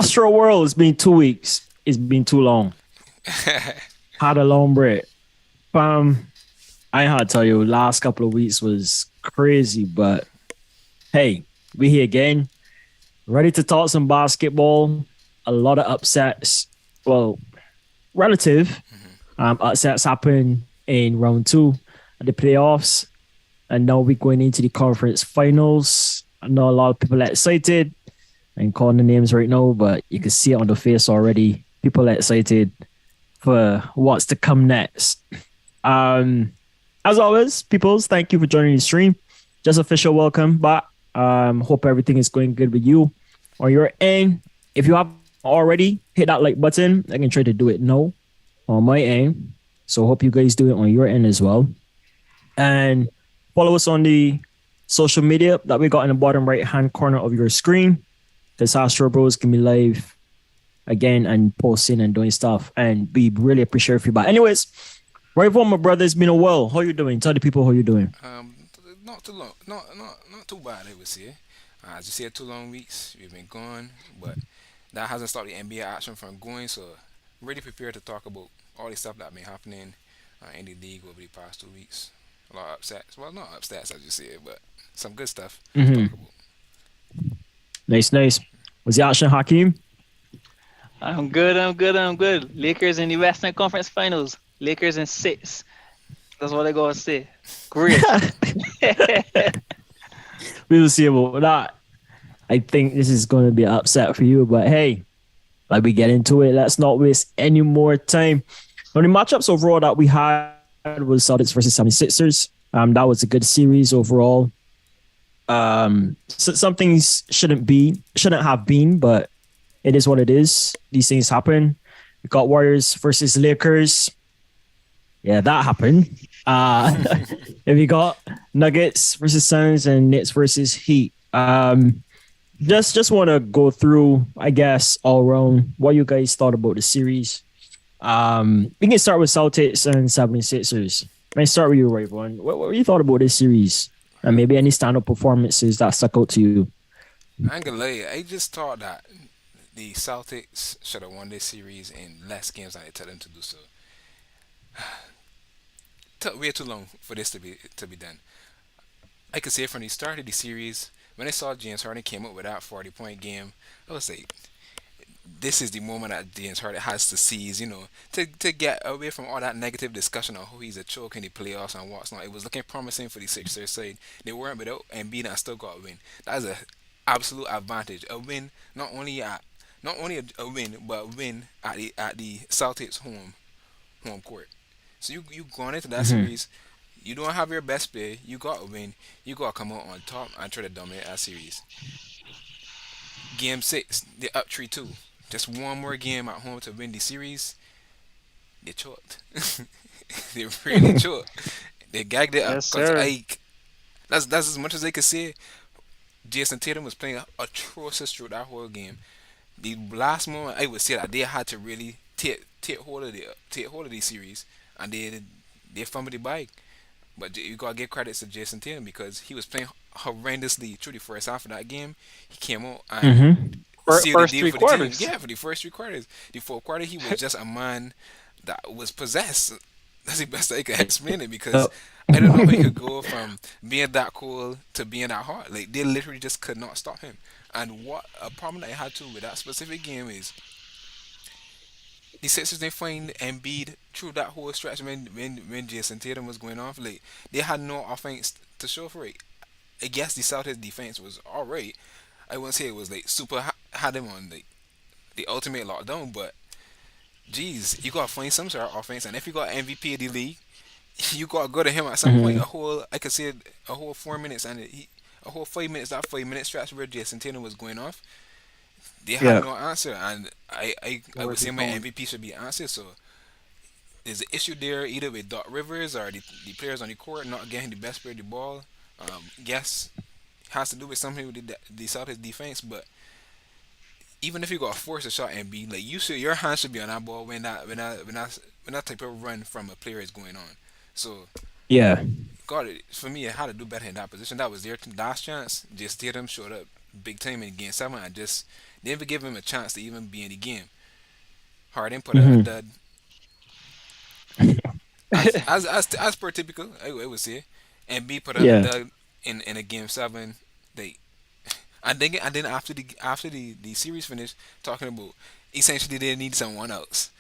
Astro World, it's been 2 weeks. It's been too long. Had a long break. I had to tell you, last couple of weeks was crazy, but hey, we here again, ready to talk some basketball. A lot of upsets. Well, relative upsets happened in round two of the playoffs, and now we're going into the conference finals. I know a lot of people are excited and calling the names right now, but you can see it on the face already. People are excited for what's to come next. As always, peoples, thank you for joining the stream. Just official welcome back. Hope everything is going good with you on your end. If you have already, hit that like button. I can try to do it now on my end. So hope you guys do it on your end as well. And follow us on the social media that we got in the bottom right hand corner of your screen. This Astro Bros can be live again and posting and doing stuff. And we really appreciate your feedback. Anyways, right for my brother, it's been a while. How you doing? Tell the people how you doing. Not too long, not too bad. I would say. As you said, 2 long weeks we've been gone, but that hasn't stopped the NBA action from going. So, really prepared to talk about all the stuff that been happening in the league over the past 2 weeks. A lot of upsets. Well, not upsets as you said, but some good stuff to talk about. Nice, nice. Was the action, Hakeem? I'm good. I'm good. I'm good. Lakers in the Western Conference Finals. Lakers in 6. That's what I gotta say. Great. We will see about that. I think this is going to be an upset for you, but hey, like we get into it, let's not waste any more time. The matchups overall that we had was Celtics versus 76ers. That was a good series overall. So some things shouldn't have been, but it is what it is. These things happen. We got Warriors versus Lakers. Yeah, that happened. And we got Nuggets versus Suns and Knicks versus Heat. Just want to go through, I guess, all around what you guys thought about the series. We can start with Celtics and 76ers. Let me start with you, Rayvon. What you thought about this series? And maybe any stand-up performances that stuck out to you? I ain't gonna lie, I just thought that the Celtics should have won this series in less games than they tell them to do so. Took way too long for this to be done. I could say from the start of the series, when I saw James Harden came up with that 40-point game, I was like, this is the moment that James Harden has to seize, to get away from all that negative discussion on who he's a choke in the playoffs and what's not. It was looking promising for the Sixers side. They weren't without Embiid and still got a win. That's an absolute advantage. A win, not only a win, but a win at the Celtics home court. So you going into that series, you don't have your best player. You got to win. You got to come out on top and try to dominate that series. Game six, they up 3-2. Just one more game at home to win the series. They choked. They really choked. They gagged it up Yes, because sir. that's as much as they could say. Jason Tatum was playing atrocious through that whole game. The last moment, I would say that they had to really take hold of the series, and they fumbled the bag. But you gotta give credits to Jason Tatum because he was playing horrendously through the first half of that game. He came out and sealed the First deal three for the team. quarters. Yeah, for the first 3 quarters. The fourth quarter, he was just a man that was possessed. That's the best I can explain it because I don't know how he could go from being that cool to being that hot. Like they literally just could not stop him. And what a problem that I had too with that specific game is the Sixers didn't find Embiid through that whole stretch when Jason Tatum was going off. Like they had no offense to show for it. I guess the Celtics defense was alright. I wouldn't say it was like super had them on the ultimate lockdown, but geez, you gotta find some sort of offense. And if you got MVP of the league, you gotta go to him at some point. I could say a whole 4 minutes a whole 5 minutes. That 5 minute stretch where Jason Tatum was going off, they had Yeah. no answer. And I would Nowhere to say my phone. MVP should be answered. So there's an issue there either with Doc Rivers or the players on the court not getting the best player of the ball. Yes, has to do with something with the Celtics defense, but even if you got to force a shot and be like your hands should be on that ball when that type of run from a player is going on. So Yeah. God, for me, it had to do better in that position. That was their last chance. Just Tatum showed up big time in game seven and just never give him a chance to even be in the game. Harden put a Hmm. dud as per typical, I would say, and B put a Yeah. dud in a game seven. They and then after the series finished, talking about essentially they need someone else.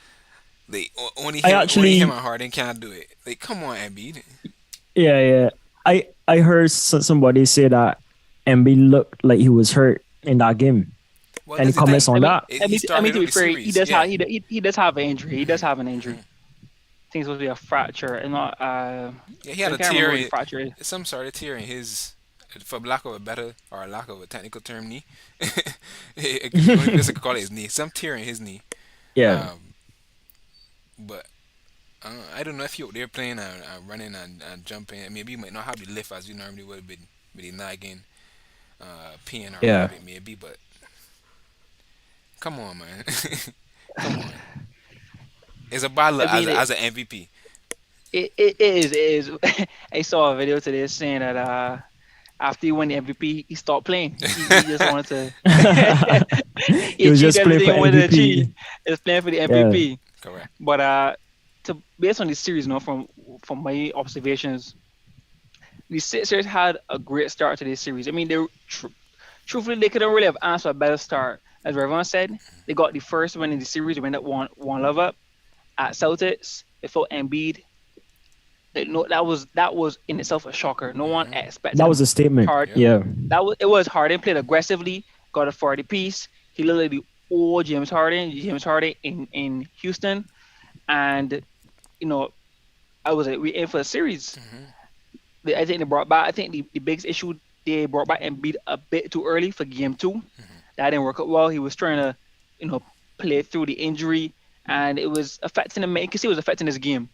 They I only him actually, and Harden can't do it. Like come on, Embiid. yeah, yeah. I heard somebody say that Embiid looked like he was hurt in that game. Well, Any that's the comments thing. I on mean, that? I He mean, I mean started to out be the fair, series. Yeah. he does have an injury. He does have an injury. hmm I think it's supposed to be a fracture, and not Yeah, he I had a can't remember tear, what the fracture is. some sort of tear in his, for lack of a better or lack of a technical term, knee. The only place I could call it is knee. Some tear in his knee. Yeah. Um, but I don't know if you're there playing and running and jumping. Maybe you might not have the lift as you normally would with the nagging, pain or Yeah. whatever it may be. But come on, man, come on. It's a battle I mean, as an MVP. it is. I saw a video today saying that after he won the MVP, he stopped playing. He just wanted to. He He was achieved just playing everything for he wanted to achieve. MVP. He was playing for the Yeah. MVP. Correct. But to based on the series, from my observations, the Sixers had a great start to this series. I mean, truthfully they couldn't really have asked for a better start. As everyone said, they got the first win in the series. They went up one love up at Celtics. They fought Embiid. No, that was in itself a shocker. No one expected That him was a statement. hard. Yep. Yeah. It was Harden played aggressively, got a 40 piece. He literally the old James Harden in Houston, and you know I was like we in for a series. hmm I think they brought back. I think the biggest issue they brought back Embiid a bit too early for game two. That didn't work out well. He was trying to, you know, play through the injury, and it was affecting him. You can see it was affecting his game,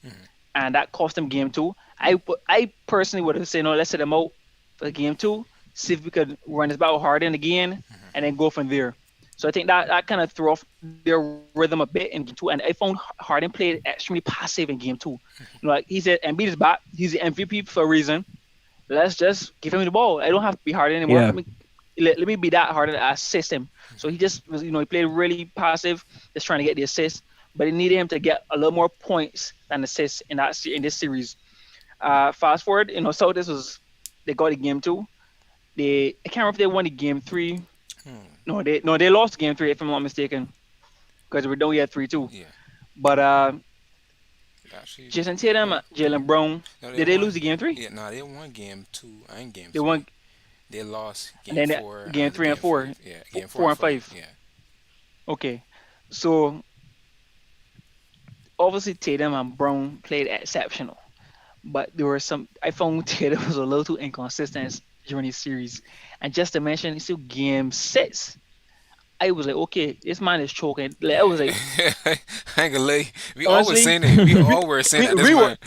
and that cost him game two. I personally would have said no. Let's set him out for game two. See if we could run this battle Harden again, and then go from there. So I think that kind of threw off their rhythm a bit in game two, and I found Harden played extremely passive in game two. Like he said, Embiid is back. He's the MVP for a reason. Let's just give him the ball. I don't have to be Harden anymore. Yeah. Let me be that Harden to assist him. So he just was, he played really passive, just trying to get the assist. But it needed him to get a little more points than assists in this series. Fast forward, Celtics they got the game two. I can't remember if they won the game three. No, they lost game three if I'm not mistaken, because we're done. We had 3-2. Yeah. But Actually, Jason Tatum, yeah. Jalen Brown, No, they did they won. lose the game three? Yeah, no, they won game two and game They three. won, They lost and game then four game and three and game four, five. Yeah, game four four and and five. five. Yeah. Okay, so obviously Tatum and Brown played exceptional, but there were some. I found Tatum was a little too inconsistent during this series, and just to mention, it's still game six. I was like, okay, this man is choking. Like, I was like, I ain't gonna lie. We always honestly, saying it. We all were saying we, that this we were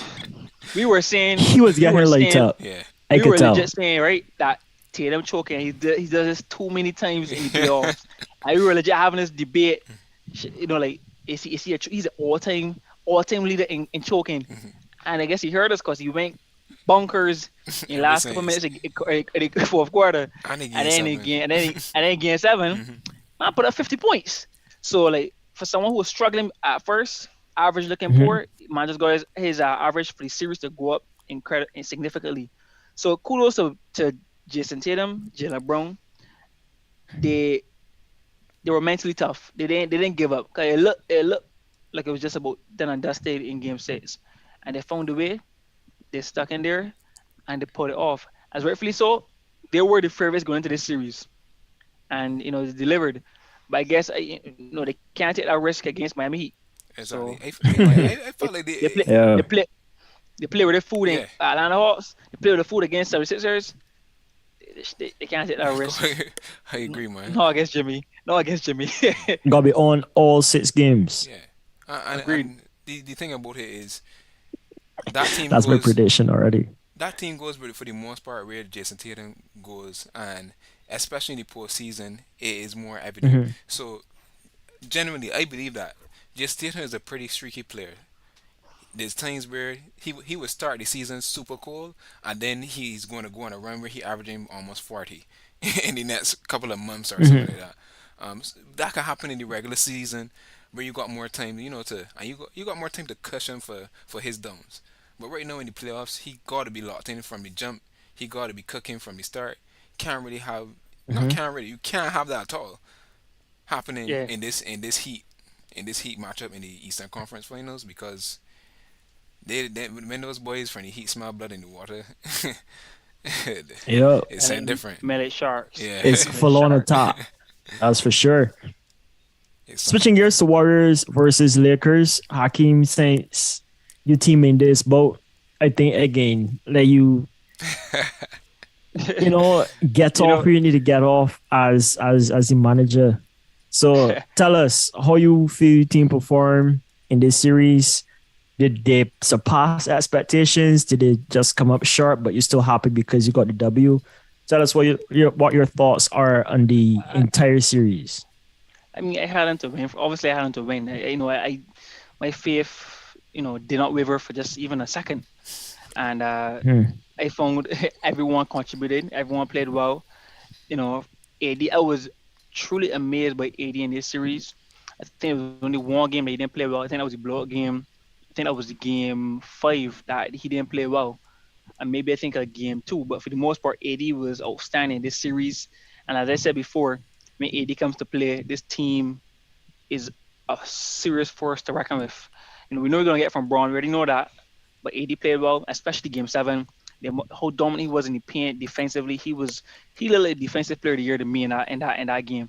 man. we were saying He was we getting were light saying up. Yeah. I we could were tell. legit saying right that Tatum choking. He does this too many times in the playoffs. And we were legit having this debate. Like he's an all time leader in choking. And I guess he heard us because he went bunkers in the Ever last couple since. minutes in the fourth quarter, And and again then seven. again, and then game seven, man put up 50 points. So like for someone who was struggling at first, average looking Hmm. poor, man just got his average for the series to go up significantly. So kudos to Jason Tatum, Jalen Brown. They they were mentally tough. They didn't give up. 'Cause it looked like it was just about done and dusted in game six, and they found a way. They stuck in there and they put it off. As rightfully so, they were the favorites going into this series, and they delivered. But I guess they can't take that risk against Miami Heat. Exactly. So I they felt like they play Yeah. they play they play with their food in yeah. Atlanta Hawks. They play with the food against 76ers. They can't take that risk. I agree, man. No against Jimmy. No against Jimmy. Gotta be on all 6 games. Yeah. Agreed. And the thing about it is that team That's my goes prediction already. that team goes for the most part where Jason Tatum goes, and especially in the postseason, it is more evident. Hmm. So genuinely, I believe that Jason Tatum is a pretty streaky player. There's times where he would start the season super cold, and then he's going to go on a run where he averaging almost 40. in the next couple of months or something Hmm. like that. That can happen in the regular season where you got more time, and you got more time to cushion for his downs. But right now in the playoffs, he got to be locked in from the jump. He got to be cooking from the start. Can't really have, not Hmm. can't really, you can't have that at all happening Yeah, in this heat matchup in the Eastern Conference Finals because they when those boys from the Heat smell blood in the water, Yeah, it's and something then different. Melee Sharks, Yeah, it's Melee full on Sharks. attack. That's for sure. it's something Switching gears to different. Warriors versus Lakers, Hakeem, since you team in this boat, I think again, let you get You off know, where you need to get off as the manager. So tell us how you feel your team perform in this series. Did they surpass expectations? Did they just come up short, but you're still happy because you got the W? Tell us what your thoughts are on the I, entire series. I mean, I had them to win. Obviously, I had them to win. My faith, did not waver for just even a second. And Hmm. I found everyone contributed. Everyone played well. You know, AD, I was truly amazed by AD in this series. I think it was only one game that he didn't play well. I think that was the blowout game. I think that was the game 5 that he didn't play well. And maybe I think a game 2. But for the most part, AD was outstanding in this series. And as I said before, when AD comes to play, this team is a serious force to reckon with. We know we're gonna get from Braun. We already know that. But AD played well, especially game 7. How dominant he was in the paint defensively. He looked like defensive player of the year to me in that game.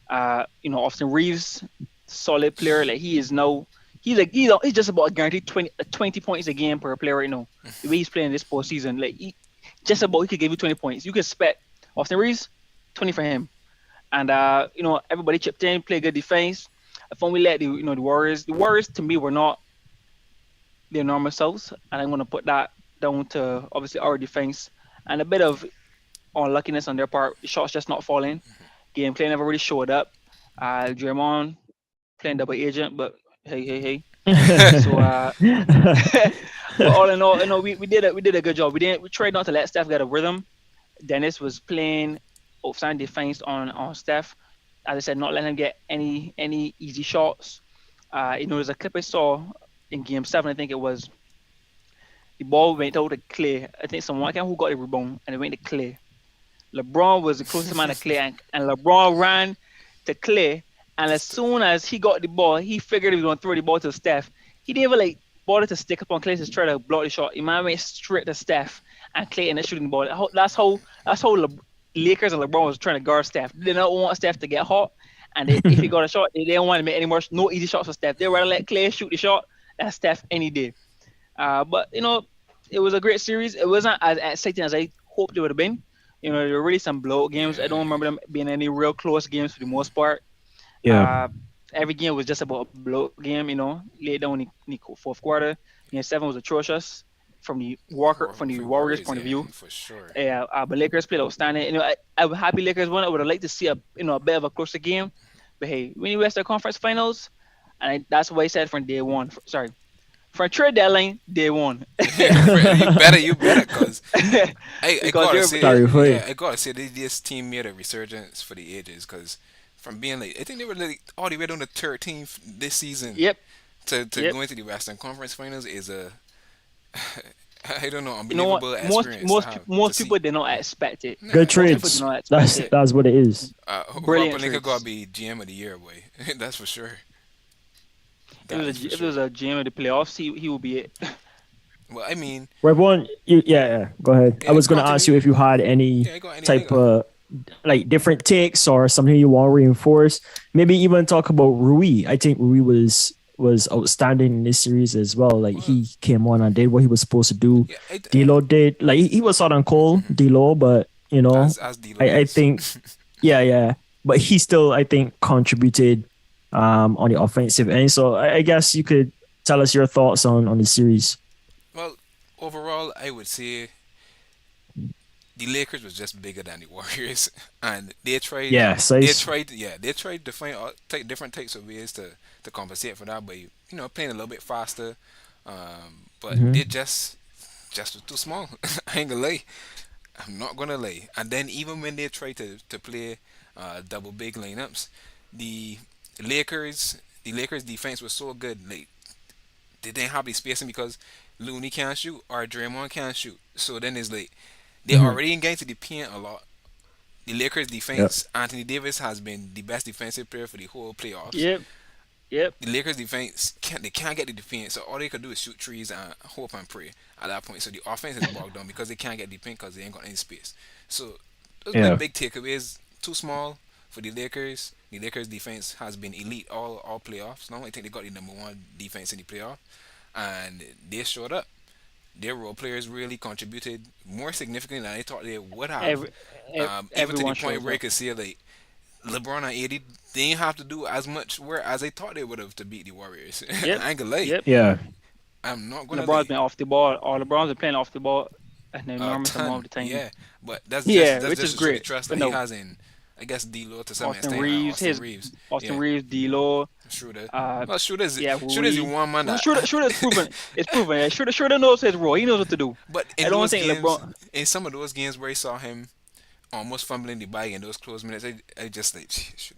Austin Reeves, solid player. Like he is now, he's just about a guaranteed 20 points a game per player right now. The way he's playing this postseason, like just about he could give you 20 points. You could expect Austin Reeves 20 for him, and everybody chipped in, played good defense. I thought we let the Warriors. The Warriors to me were not their normal selves, and I'm gonna put that down to obviously our defense and a bit of unluckiness on their part. The shots just not falling. Gameplay never really showed up. Draymond playing double agent, but hey, hey, hey. So, but all in all, we did a good job. We tried not to let Steph get a rhythm. Dennis was playing outstanding defense on Steph. As I said, not letting him get any easy shots. There's a clip I saw in Game 7. I think it was the ball went out to Clay. I think someone I can't who got the rebound and it went to Clay. LeBron was the closest man to Clay, and LeBron ran to Clay. And as soon as he got the ball, he figured he was going to throw the ball to Steph. He didn't even like bother to stick up on Clay to try to block the shot. The man went straight to Steph, and Clay ended up shooting the ball. That's how Lakers and LeBron was trying to guard Steph. They did not want Steph to get hot, and if he got a shot, they didn't want to make any more no easy shots for Steph. They rather let Clay shoot the shot. That's Steph any day. But it was a great series. It wasn't as exciting as I hoped it would have been. There were really some blowout games. I don't Yeah, remember them being any real close games for the most part. Yeah. Uh, every game was just about a blowout game. Late down in the fourth quarter. Game 7 was atrocious from the for Warriors Warriors, point of yeah, view. for sure. Yeah, but Lakers played outstanding. I was happy Lakers won. I would have liked to see a bit of a closer game. But hey, when you Western Conference Finals, that's what I said from day one. Sorry, from trade deadline, day one. You better, cause I Because gotta they're say, Sorry for you. yeah, I gotta say, this team made a resurgence for the ages, cause from being like, I think they were like all the way down to 13th this season yep, to yep. going to the Western Conference Finals is a I don't know, You know what? unbelievable Most experience to most pe- have to most see. people did not expect it. Nah, Good Most people did trades. not expect That's it. that's what it is. Rob Brilliant Pelinka gotta trades. be GM of the year, boy. That's for sure. If it was That is for if it was sure. a GM of the playoffs, he will be it. Well, I mean, Everyone, yeah. Go ahead. I yeah, was gonna ask you continue. if you had any Yeah, I got any. I type got. of like different takes or something you want to reinforce. Maybe even talk about Rui. I think Rui was outstanding in this series as well. Like Well, he came on and did what he was supposed to do. yeah, D'Lo did like he was hot and cold, D'Lo, but as D'Lo I is. think yeah, but he still I think contributed on the offensive end. So I guess you could tell us your thoughts on the series. Well, overall, I would say the Lakers was just bigger than the Warriors, and they tried. Yeah, They size. tried. Yeah, they tried to find different types of ways to compensate for that, by playing a little bit faster. But they Hmm. just was too small. I ain't gonna lie. I'm not gonna lie. And then even when they try to play double big lineups, the Lakers defense was so good. Like they didn't have the spacing because Looney can't shoot or Draymond can't shoot. So then it's like they Hmm. already engaged to the paint a lot. The Lakers Yep. defense, Anthony Davis has been the best defensive player for the whole playoffs. Yep. Yep. The Lakers defense can't get the defense, so all they could do is shoot trees and hope and pray at that point. So the offense is bogged down because they can't get the paint because they ain't got any space. So those are my Yeah. big takeaways. Too small for the Lakers. The Lakers defense has been elite all playoffs. Now I think they got the number one defense in the playoff, and they showed up. Their role players really contributed more significantly than I thought they would have. Every, Even to the everyone point shows where you up. could see like LeBron and AD, they didn't have to do as much work as I thought they would have to beat the Warriors. Yep. I ain't gonna lie. Yep. Yeah. I'm not gonna LeBron's lie. been off the ball. Or LeBron's been playing off the ball an A enormous amount ton, of the time. yeah. But that's just Yeah, that's which just is to show the great. trust But that he no, has in, I guess, D'Lo to some Austin extent, and Reeves, Austin Reeves. Austin Yeah, Reeves, D'Lo, Schroeder. uh, Well, yeah, Schroeder's the Rui. one man Well, that. Schroeder's proven. It's proven. Yeah, Schroeder knows his role. He knows what to do. But I in don't those think games, LeBron. in some of those games where I saw him almost fumbling the bag in those close minutes, I just like,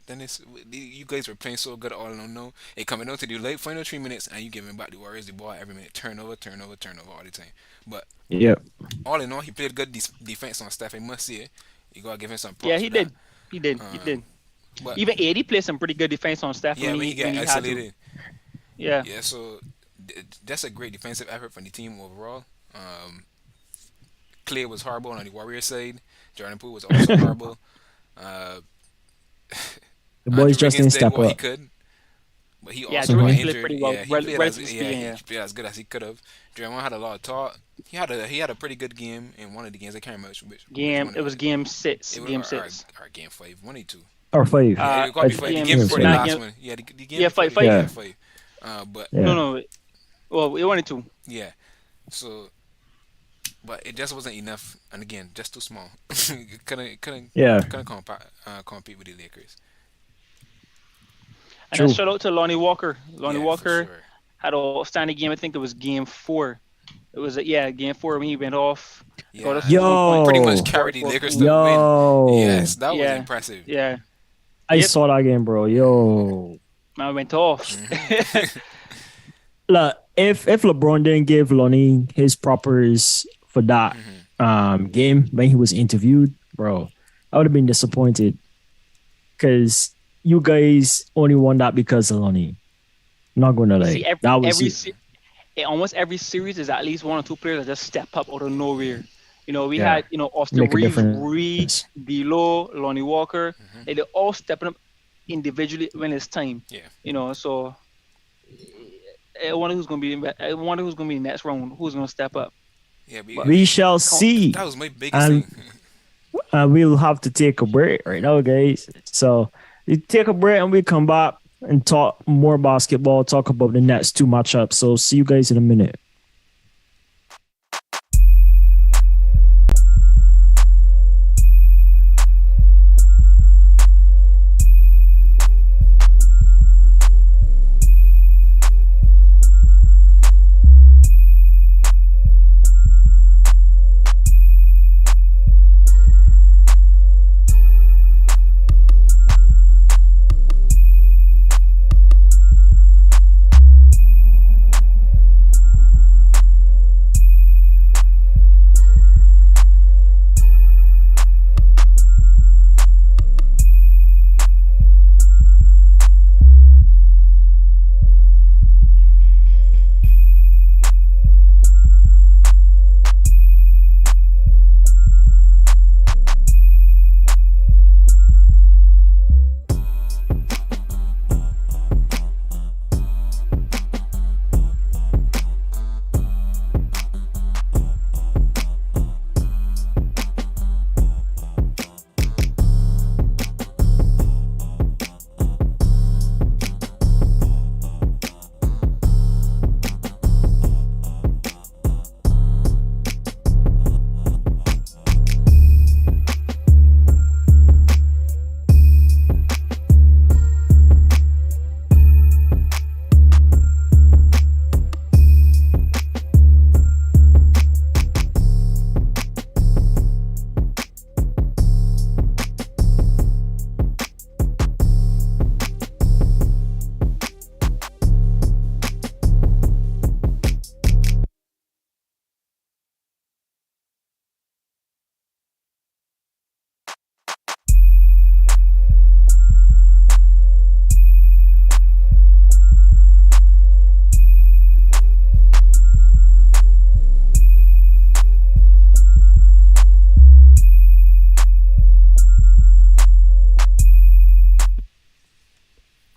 Dennis, you guys were playing so good all along. No, it coming down to the late final 3 minutes, and you giving back the Warriors the ball every minute, turnover, turnover, turnover all the time. But Yep. all in all, he played good defense on Steph. I must say, you gotta give him some Yeah, props he for that. did. He did. He Um, did. but Even AD played some pretty good defense on Steph yeah, when he when get he had to. isolated, Yeah. yeah. So that's a great defensive effort from the team overall. Clay was horrible on the Warriors side. Jordan Poole was also horrible. Uh, The Andrew boys just Wiggins didn't did step what he up. could, but he Yeah, also got Jordan Hmm. played injured. pretty well, Yeah, he played as relatively yeah, speaking. he Yeah. played as good as he could have. Draymond had a lot of talk. He had a pretty good game in one of the games. I can't remember which Game. one It it was was. game six. It was Game six. our game five, one or two. Or five. Yeah, it got to be five. The Game. game Game before the five. Not last game. one. Yeah, the game Yeah, before fight. the Fight. yeah Yeah. five. But No, Yeah. no. Well, we wanted to. yeah, so but it just wasn't enough. And again, just too small. couldn't Yeah. compete with the Lakers. And then True. shout out to Lonnie Walker. Lonnie Yeah, for Walker sure. had a outstanding game. I think it was game four. It was game four when he went off. Got us Yeah, 21 points. pretty Yo. much carried the 44 Lakers points. to win. Yo. Yes, that was Yeah. impressive. Yeah. I Yep. saw that game, bro. Yo. Man went off. Look, if LeBron didn't give Lonnie his propers for that game when he was interviewed, bro, I would have been disappointed because you guys only won that because of Lonnie. Not gonna lie, See, that was in almost every series, there's at least one or two players that just step up out of nowhere. We Yeah. had Austin Make a Reeves, difference. Rui, D'Lo, Lonnie Walker. They're all stepping up individually when it's time. Yeah. So I wonder who's gonna be. I wonder who's gonna be in the next round. Who's gonna step up? Yeah, we shall see. that was my biggest And thing. we'll have to take a break right now, guys. So we take a break and we come back and talk more basketball, talk about the next two matchups. So see you guys in a minute.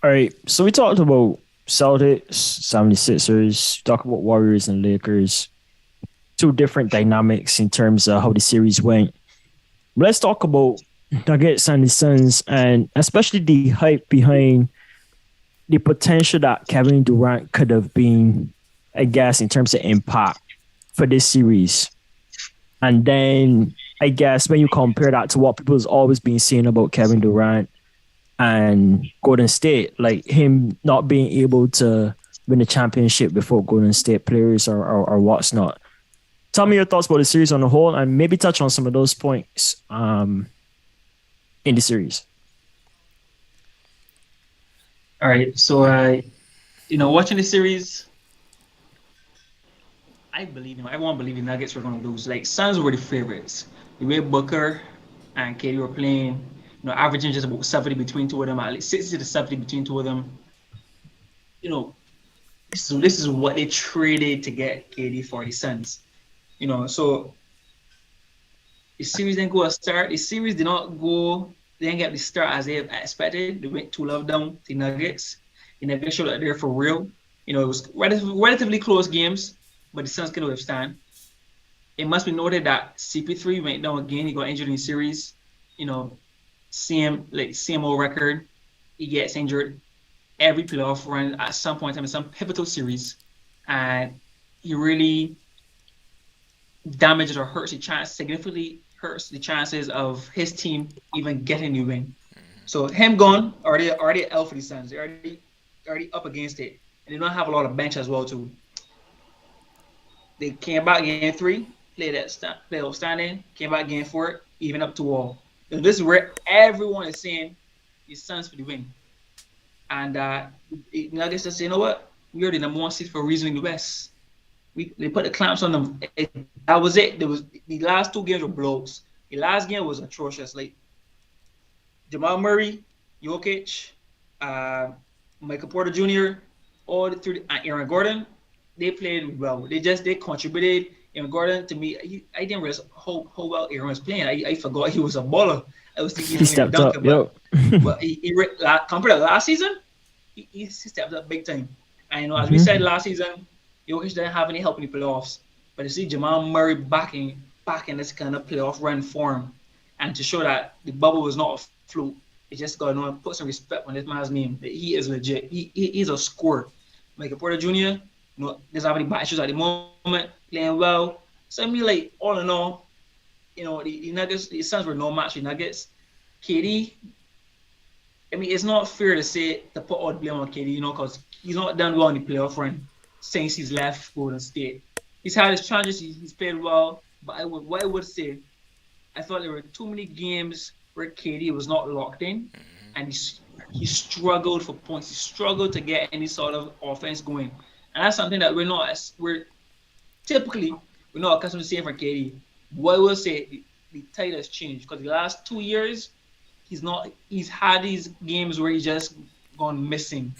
All right. So we talked about Celtics, 76ers, talk about Warriors and Lakers. Two different dynamics in terms of how the series went. Let's talk about Nuggets and the Suns, and especially the hype behind the potential that Kevin Durant could have been, I guess, in terms of impact for this series. And then I guess when you compare that to what people's always been saying about Kevin Durant and Golden State, like him not being able to win the championship before Golden State players or what's not. Tell me your thoughts about the series on the whole, and maybe touch on some of those points in the series. All right. So, watching the series, I believe, everyone believed the Nuggets were going to lose. Like, Suns were the favorites. The way Booker and KD were playing, averaging just about 70 between two of them, at least 60 to 70 between two of them. So this is what they traded to get KD for the Suns. So the series didn't go a start. The series did not go, they didn't get the start as they expected. They went 2-love down the Nuggets. They never showed that they're for real. It was relatively close games, but the Suns couldn't withstand. It must be noted that CP3 went down again. He got injured in the series. Same old record. He gets injured every playoff run at some point in some pivotal series. And he really damages or significantly hurts the chances of his team even getting the win. So him gone, already L for the Suns. They're already up against it. And they don't have a lot of bench as well too. They came back game 3, played outstanding, came back game 4, even up to all. So this is where everyone is saying the Suns for the win. And the Nuggets just say, you know what? We are the number 1 seed for a reason in the West. They put the clamps on them. That was it. There was the last 2 games were blowouts. The last game was atrocious. Like Jamal Murray, Jokic, Michael Porter Jr., all through Aaron Gordon, they played well. They contributed. Aaron Gordon, to me, I didn't realize how well Aaron was playing. I forgot he was a baller. I was thinking he stepped up. But compared to last season, he stepped up big time. And as we said last season, Jokic didn't have any help in the playoffs. But to see Jamal Murray back in this kind of playoff run form, and to show that the bubble was not a fluke, it just got to put some respect on this man's name. He is legit. He's a scorer. Michael Porter Jr., doesn't have any bad issues at the moment, playing well. So I mean, like, all in all, the Nuggets, the Suns were no match for Nuggets. KD, I mean, it's not fair to put all the blame on KD, because he's not done well in the playoff run since he's left Golden State. He's had his challenges, he's played well, but what I would say, I thought there were too many games where KD was not locked in, and he struggled for points. He struggled to get any sort of offense going. And that's something that we're not accustomed to seeing from KD. What I will say, the tide has changed, because the last 2 years, he's had these games where he's just gone missing,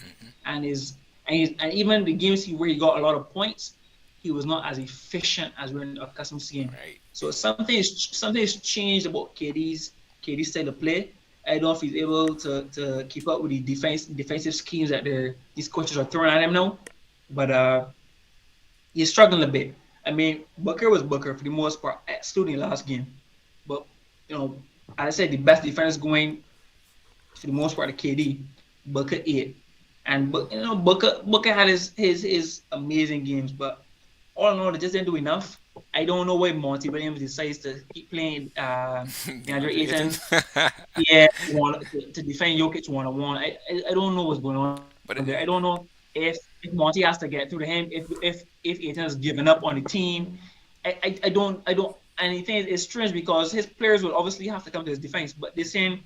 and even the games where he got a lot of points, he was not as efficient as we're accustomed to seeing. Right. So something has changed about KD's style of play. I don't know if he's able to keep up with the defensive schemes that these coaches are throwing at him now. But he's struggling a bit. I mean, Booker was Booker for the most part, excluding the last game. But, as I said, the best defense going for the most part of KD, Booker 8. And Booker had his amazing games, but all in all, they just didn't do enough. I don't know why Monty Williams decides to keep playing DeAndre Ayton. To defend Jokic 1-on-1. I don't know what's going on there. I don't know if Monty has to get through to him, if Ayton has given up on the team. I don't. And the thing is, it's strange because his players will obviously have to come to his defense, but they're saying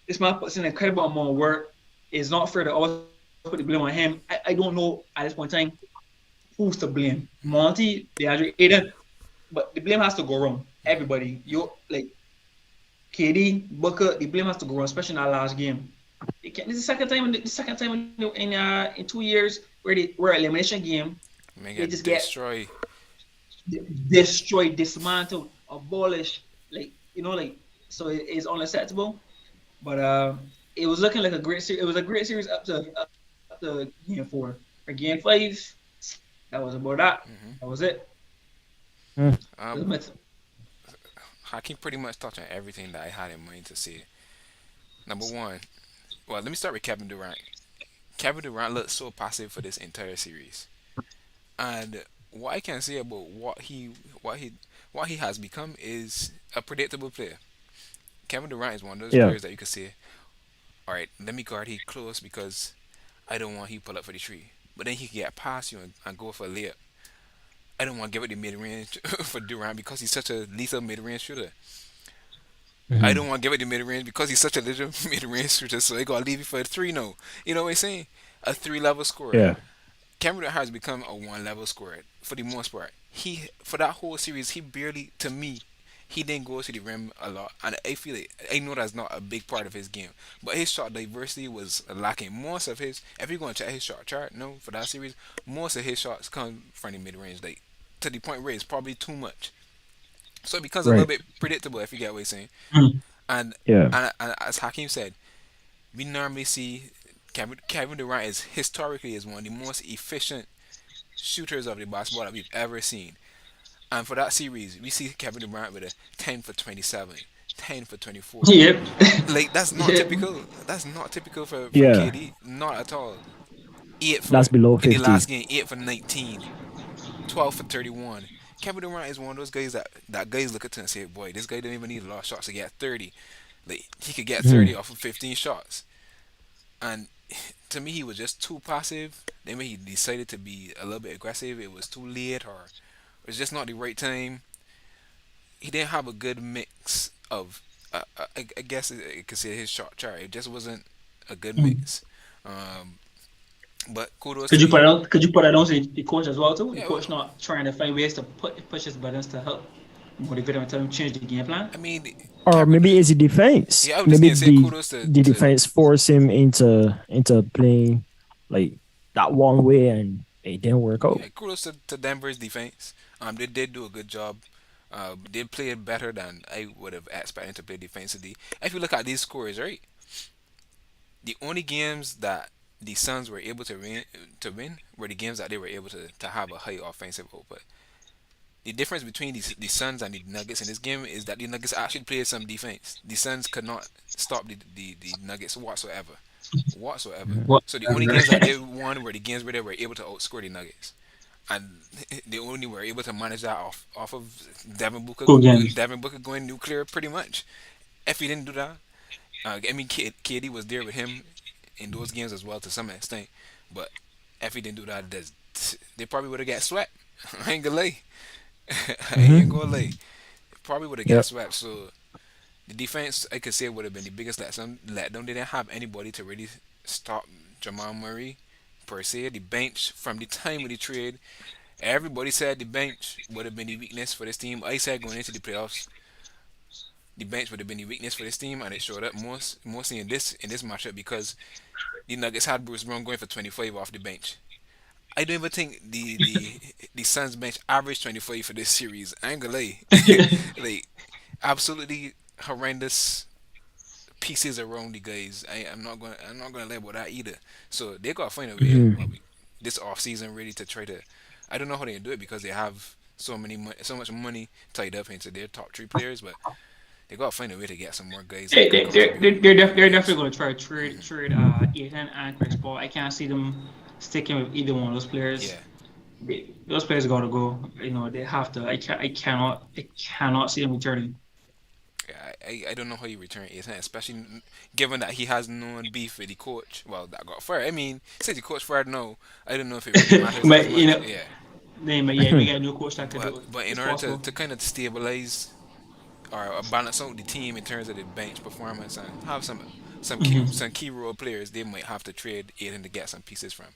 this man puts in an incredible amount of work. It's not fair to always put the blame on him. I don't know at this point in time who's to blame. Monty, DeAndre Ayton, but the blame has to go around. Everybody, KD, Booker, the blame has to go around, especially in that last game. This is the second time in 2 years where elimination game. They just destroy, dismantle, abolish, so it's unacceptable. But it was looking like a great series. It was a great series up to game 4. For game 5, that was about that. Hmm. That was it. Mm. It was Um, meant Hakeem pretty much touched on everything that I had in mind to say. Number one, well, let me start with Kevin Durant. Kevin Durant looked so passive for this entire series, and what I can say about what he what he has become is a predictable player. Kevin Durant is one of those Yeah. players that you could say, all right, let me guard he close because I don't want he pull up for the tree. But then he can get past you and go for a layup. I don't want to give it the mid range for Durant because he's such a lethal mid range shooter. I don't Hmm. want to give it the mid range because he's such a lethal mid range shooter. So they gotta leave you for a three. No, you know what I'm saying? A three level scorer. Yeah. Cameron has become a one level scorer for the most part. He for that whole series, he barely to me, he didn't go to the rim a lot, and I feel like I know that's not a big part of his game, but his shot diversity was lacking. Most of his, if you're going to check his shot chart, no, for that series, most of his shots come from the mid range, like to the point where it's probably too much. So it becomes a little Right. bit predictable if you get what I'm saying. to. And Yeah. and as Hakeem said, we normally see Kevin Durant is historically is one of the most efficient shooters of the basketball that we've ever seen. And for that series, we see Kevin Durant with a 10 for 27, 10 for 24. Yep. Like that's not Yep. typical. That's not typical for Yeah. KD. Not at all. 8 for That's below in the 50. last game, 8 for 19, 12 for 31. Kevin Durant is one of those guys that guys look at and say, boy, this guy didn't even need a lot of shots to get 30. Like he could get 30 Hmm. off of 15 shots. And to me, he was just too passive. Then when he decided to be a little bit aggressive, it was too late or it was just not the right time. He didn't have a good mix of. I guess you could say his shot chart. It just wasn't a good mix. Um, but kudos to the. Could you put that on to the coach as well too? The Yeah, coach not trying to find ways to push his buttons to help motivate him, tell him change the game plan. I mean, Or Kevin. maybe it's the defense. Yeah, I was just Maybe gonna say the kudos the to defense force him into playing like that one way, and it didn't work out. yeah, kudos to Denver's defense. They did do a good job. They played better than I would have expected to play defensively. If you look at these scores, right, the only games that the Suns were able to win were the games that they were able to have a high offensive output. The difference between the Suns and the Nuggets in this game is that the Nuggets actually played some defense. The Suns could not stop the Nuggets whatsoever. Whatsoever. Mhm. What? So the only games that they won were the games where they were able to outscore the Nuggets. And they only were able to manage that off of Cool games. Devin Booker going nuclear pretty much. If he didn't do that, I mean KD was there with him in those games as well to some extent. But if he didn't do that, they probably would have got swept. I ain't gonna lie. I ain't Hmm. gonna lie. Probably would have got Yep. swept. So the defense, I could say, would have been the biggest letdown. They didn't have anybody to really stop Jamal Murray per se. The bench from the time of the trade, everybody said the bench would have been the weakness for this team. I said going into the playoffs, the bench would have been the weakness for this team, and it showed up mostly in this matchup because the Nuggets had Bruce Brown going for 25 off the bench. I don't even think the Suns bench averaged 25 for this series. I ain't gonna lie, like absolutely horrendous pieces around the guys. I'm not gonna lie about that either. So they gotta find a way Hmm. this off season really to try to. I don't know how they do it because they have so much money tied up into their top three players, but they gotta find a way to get some more guys that They, can they, they're, contribute they're, they're, from def- the they're bench. definitely going to try to trade Ethan and Chris Paul. I can't see them sticking with either one of those players. Yeah, Those players got to go. They have to. I cannot see them returning. yeah. I don't know how you return Ethan, especially given that he has known beef with the coach. Well, that got fired. I mean, since the coach fired, no, I don't know if it really matters as but much. Yeah, we got a new coach that could do it. but in It's order possible. to kind of stabilize or balance out the team in terms of the bench performance and have some key role players, they might have to trade Aiden to get some pieces from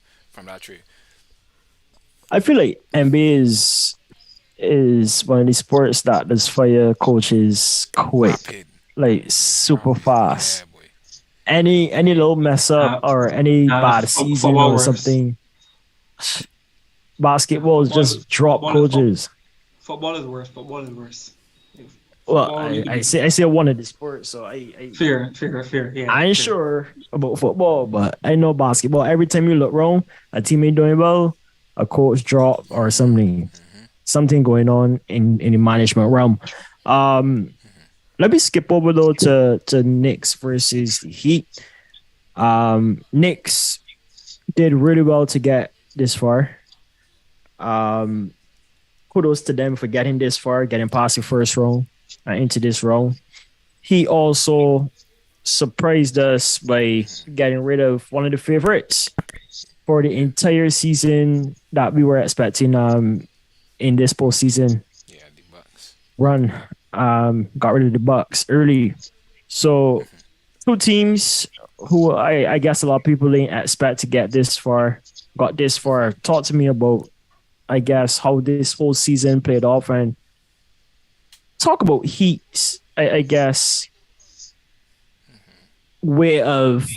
that trade. I feel like NBA is one of the sports that does fire coaches quick, Rapid, like super rapid, fast. yeah, boy. Any little mess up Uh, or any bad season Football or worse. something, basketball is Football is just drop football is coaches. football is worse. Football is worse. Well, All I say one of the sports, so fair. Yeah, I ain't fair. sure about football, but I know basketball. Every time you look wrong, a team ain't doing well, a coach drop or something going on in the management realm. Um, Let me skip over though to Knicks versus the Heat. Knicks did really well to get this far. Um, Kudos to them for getting this far, getting past the first round and into this round. He also surprised us by getting rid of one of the favorites for the Yeah, entire season that we were expecting in this postseason yeah, the Bucks. run. Got rid of the Bucks early. So two teams who I guess a lot of people didn't expect to get this far, got this far. Talk to me about, I guess, how this whole season played off and talk about Heat's, I guess, way of,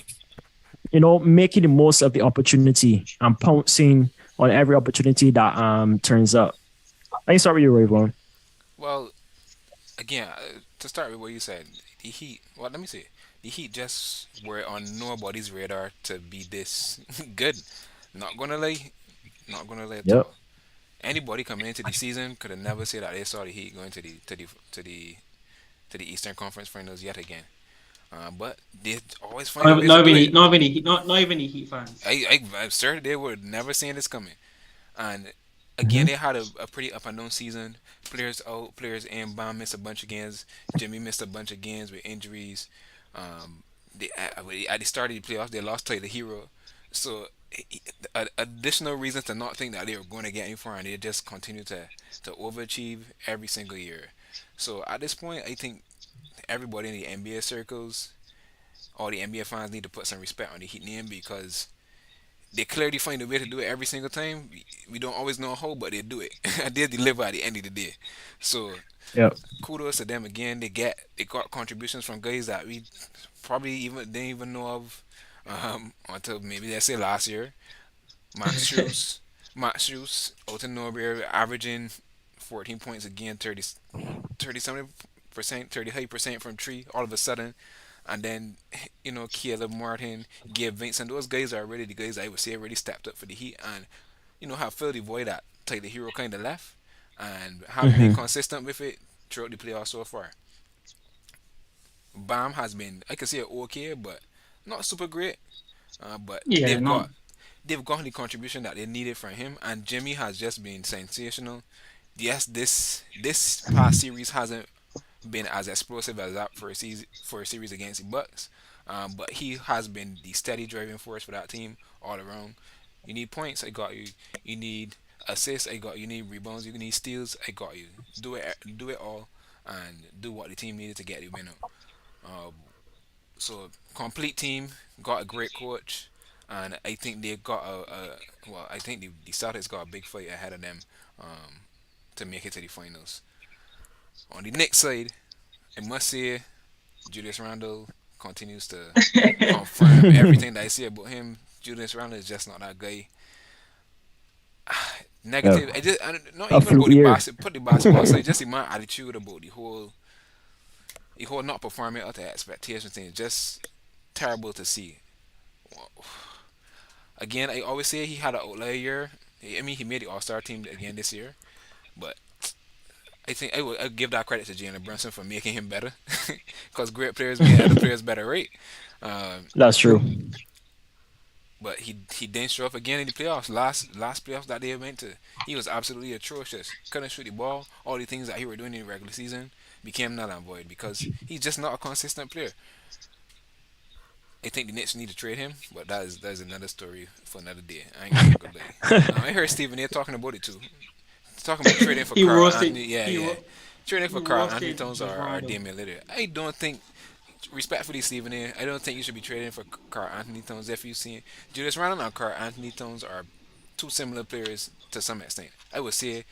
making the most of the opportunity and pouncing on every opportunity that turns up. I can start with you, Rayvon. Well, again, to start with what you said, the Heat. Well, let me see. The Heat just were on nobody's radar to be this good. Not gonna lie, not gonna lie at Yep. all. Anybody coming into the season could have never said that they saw the Heat going to the Eastern Conference Finals yet again. But they always find a Not, ways to do it. not even the Heat fans. I'm certain they were never seeing this coming. And again, Mm-hmm. they had a pretty up and down season. Players out, players in. Bam missed a bunch of games. Jimmy missed a bunch of games with injuries. At the start of the playoffs, they lost to the Hero. So additional reasons to not think that they were going to get any far, and they just continue to overachieve every single year. So at this point, I think everybody in the NBA circles, all the NBA fans need to put some respect on the Heat name because they clearly find a way to do it every single time. We don't always know how, but they do it. They deliver at the end of the day. So Yep. kudos to them again. They got contributions from guys that we probably even didn't even know of until maybe let's say last year. Max Strus, Max Strus, Alton Norbury averaging 14 points again, 37%, 38% from three all of a sudden. And then, Caleb Martin, Gabe Vincent, those guys are really the guys I would say really stepped up for the Heat and, have filled the void that Tyler Hero kind of left and have been Mm-hmm. consistent with it throughout the playoffs so far. Bam has been, I can say, okay, but not super great. But Yeah, they've got the contribution that they needed from him, and Jimmy has just been sensational. Yes, this past series hasn't been as explosive as that for a series against the Bucks. But he has been the steady driving force for that team all around. You need points, I got you. You need assists, I got you. You need rebounds, you need steals, I got you. Do it all, and do what the team needed to get the win out. Uh, so complete team, got a great coach, and I think they got well. I think the Celtics got a big fight ahead of them um, to make it to the finals. On the next side, I must say Julius Randle continues to confirm everything that I say about him. Julius Randle is just not that guy. Yep. Negative. Not A even fluke about the year. basket. Put the basketball aside. Just my attitude about the whole not performing up to expectations thing. Just terrible to see. Again, I always say he had an outlier year. I mean, he made the All Star team again this year, but I think I would give that credit to Jalen Brunson for making him better, because great players make other players better, right? Um, That's true. but he didn't show up again in the playoffs. Last playoffs that they went to, he was absolutely atrocious. Couldn't shoot the ball. All the things that he were doing in the regular season became null and void because he's just not a consistent player. I think the Knicks need to trade him, but that is another story for another day. I ain't gonna go lie. I heard Stephen A. talking about it too. Talking about trading for he Carl roasted Anthony. Yeah, he yeah. ro- Trading he for Carl Anthony roasted Towns Julius or Randle. Damian Lillard. I don't think, respectfully, Stephen A., I don't think you should be trading for Carl Anthony Towns if you see Julius Randle and Carl Anthony Towns are two similar players to some extent. I would say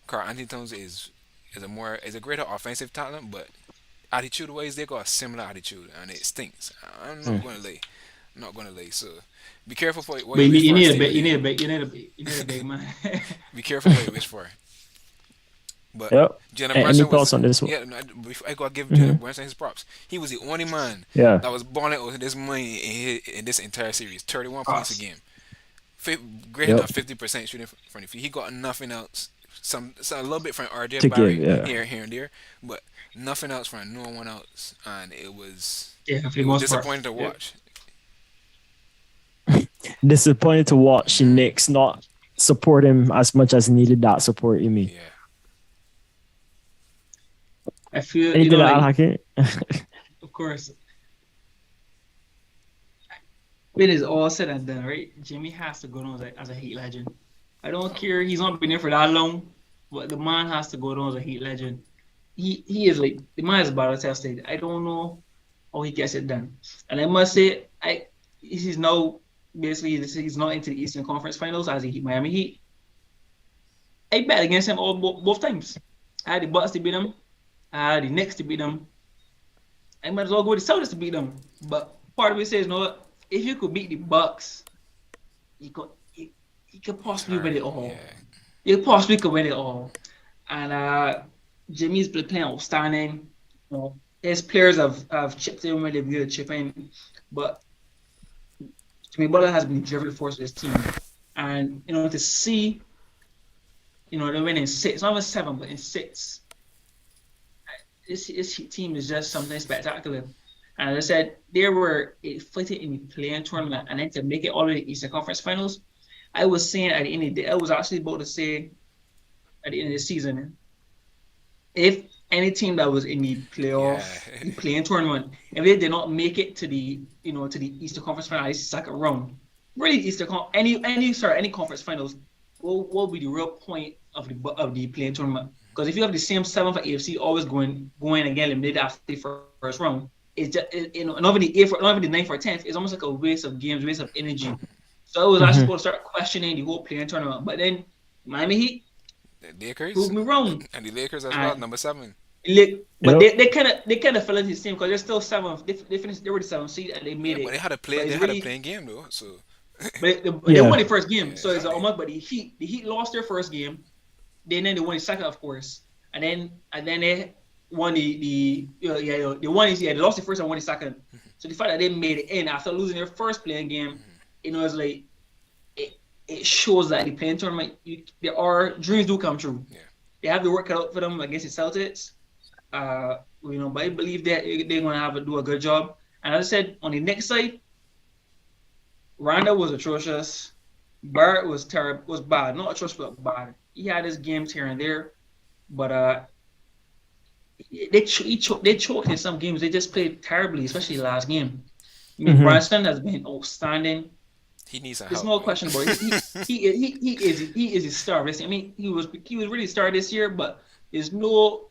Carl Anthony Towns is a greater offensive talent, but attitude wise, they got a similar attitude and it stinks. I'm not Mm. gonna lie. I'm not gonna lie. So be careful for what But you wish you for, need a big Stephen A. you need a big man. Be careful what you wish for. But Yep. Jalen Any Brunson thoughts was, on this one? yeah. No, before I gotta give Hmm. Jalen Brunson his props. He was the only man Yeah. that was balling out this money in this entire series. 31 points a Us. game, greater than Yep. 50% shooting from the field. He got nothing else. A little bit from RJ To give. Barry Yeah. here and there, but nothing else from no one else, and it was Yeah, for the it was most part. disappointing to Yeah. watch. Disappointed to watch the Hmm. Knicks not support him as much as he needed that support. You mean? Yeah, I feel, Anything to add, like, Hakeem? of course, when it's all said and done, right? Jimmy has to go down as a Heat legend. I don't care. He's not been there for that long, but the man has to go down as a Heat legend. He is like the man is about to tested. I don't know how he gets it done. And I must say, he's now basically he's not into the Eastern Conference Finals as the Miami Heat. I bet against him both times. I had the Bucks to beat him. I had the Knicks to beat them. I might as well go with the Celtics to beat them. But part of me says, no, if you could beat the Bucks, you could possibly win it all. yeah. You possibly could win it all. And Jimmy's been playing outstanding. You know, his players have chipped in when they've really chip in. But Jimmy Butler has been the driving force of this team. And, to see, they're winning 6, not even 7, but in 6. This team is just something spectacular. And as I said, they were inflated in the playing tournament, and then to make it all the way to the Eastern Conference Finals, I was saying at the end of the day, I was actually about to say at the end of the season, if any team that was in the playoff, the playing tournament, if they did not make it to the Eastern Conference Finals, at least second round, really any conference finals, what will be the real point of the playing tournament? Because if you have the same 7 for AFC always going again eliminated after the first round, it's just not even the 8th, not even the 9th or 10th. It's almost like a waste of games, waste of energy. So I was actually supposed to start questioning the whole playing tournament, but then Miami Heat The Lakers proved me wrong. and the Lakers as well, number 7. But they kind of fell into the same because they're still 7th. They finished. They were the 7th seed and they made it. But they had a playing game though, so. But they won the first game, so it's almost. But the Heat lost their first game. Then they won the second, of course, and then they won they lost the first and won the second. So the fact that they made it in after losing their first playing game, it's like it shows that the playing tournament, there are dreams do come true. Yeah. They have to work out for them against the Celtics. But I believe that they're gonna do a good job. And as I said, on the next side, Rondo was atrocious. Barrett was terrible, was bad, not atrocious but bad. He had his games here and there, but they choked in some games. They just played terribly, especially the last game. I mean, Brunson has been outstanding. He needs a help. There's no question about it. He is a star. I mean, he was really a star this year, but there's no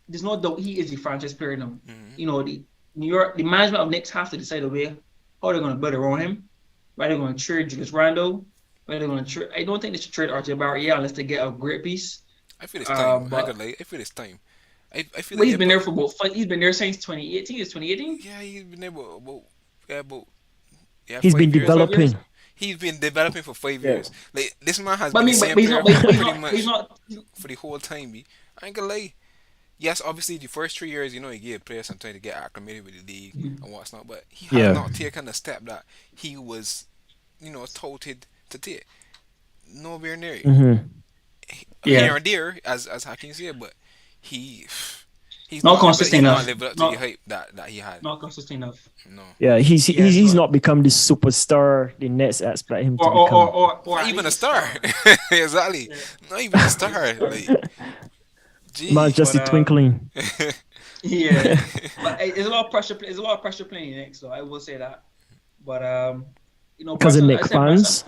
doubt he is the franchise player now. The management of Knicks have to decide a way how they're going to build around him. Whether they're going to trade Julius Randle, whether they're going to trade. I don't think they should trade RJ Barrett unless they get a great piece. I feel it's time. I feel it's time. I feel like he's been there for he's been there since 2018. Is 2018? Yeah, he's been there he's been developing. He's been developing for 5 years. Like this man has been the same player he's not for the whole time. I ain't gonna lie. Yes, obviously the first 3 years, you give players some time to get acclimated with the league and what's not, but he has not taken the step that he was, touted to take. Nowhere near it. Here and there, as Hakeem said, but he's not consistent enough. He's not lived up to the hype that he had. Not consistent enough. No. Yeah, he's not become the superstar the Nets expect him to become. Or even a star. Exactly. Yeah. Not even a star. Like, man, just a twinkling. Yeah, but there's a lot of pressure. There's a lot of pressure playing the Knicks, so I will say that. But because of Knicks fans.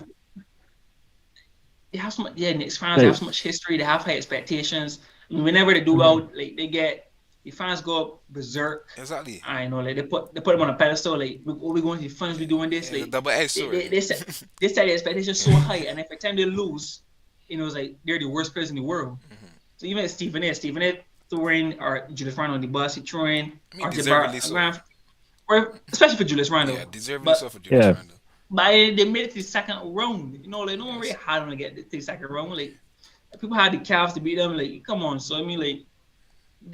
They have so much. Yeah, Knicks fans have so much history. They have high expectations. I mean, whenever they do well, like the fans go up berserk. Exactly. I know, like they put them on a pedestal. Like, we going to the fans, we doing this. Like double-edged sword. They set the expectations so high, and every time they lose, it's like they're the worst players in the world. So even Stephen A. throwing or Julius Randle on the bus, he throwing deservedly so. Especially for Julius Randle. Yeah, deservedly so for Julius Randle. But they made it to the second round. Like no one really had them to get to the second round. Like people had the Cavs to beat them. Like, come on. So I mean, like,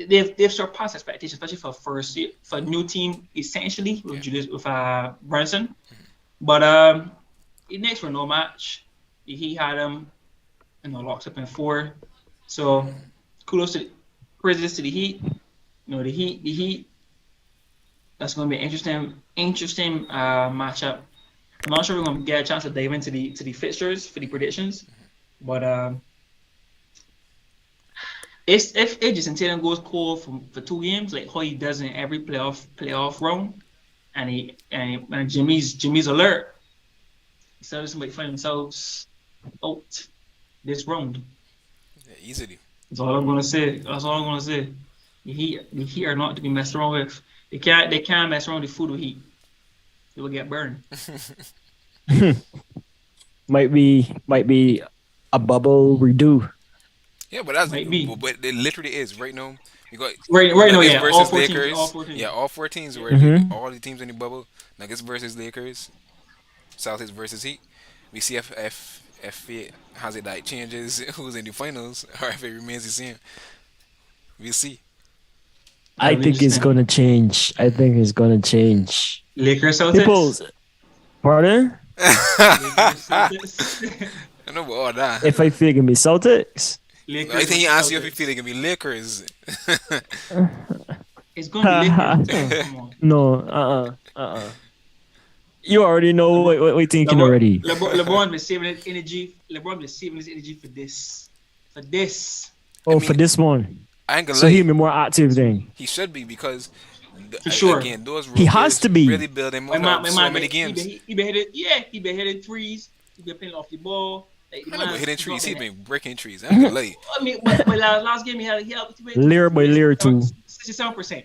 they've surpassed expectations, especially for first year, for a new team essentially with Julius with Brunson. But the Knicks were no match. He had them, locked up in 4. So kudos to praises to the Heat. The Heat. That's going to be an interesting matchup. I'm not sure we're going to get a chance to dive into the fixtures for the predictions, but if Jason Tatum goes cold for 2 games, like how he does in every playoff round, and Jimmy's alert, so somebody find themselves out this round. Yeah, easily. That's all I'm gonna say. The Heat are not to be messed around with. They can't mess around with the food with Heat. They will get burned. Might be a bubble redo. Yeah, but that's Might be. but it literally is right now. You got Right now, Nuggets yeah. versus All 4 Lakers. teams. All 4 teams. Yeah, all 4 teams were all the teams in the bubble. Nuggets versus Lakers, Celtics versus Heat. We see if it has it like changes who's in the finals or if it remains the same. We'll see. I think it's gonna change. Lakers, People, Celtics. pardon? Lakers, Celtics. I know about all that. If I feel it can be Celtics, Lakers, I think he asked you if you Celtics. feel it can be Lakers. It's gonna be Lakers. Come on. no, You already know what we're thinking already. LeBron been saving his energy. For this. Oh, for this one, I ain't gonna so lie. he'll be more active then. He should be because For sure. again, those He has rookies to be. really build him My up so man, many games. he been hitting threes. He been playing off the ball. Like, I know about hitting trees. He's been. been breaking trees. I ain't gonna lie. I mean, but last game he had Layer by layer too. 67%.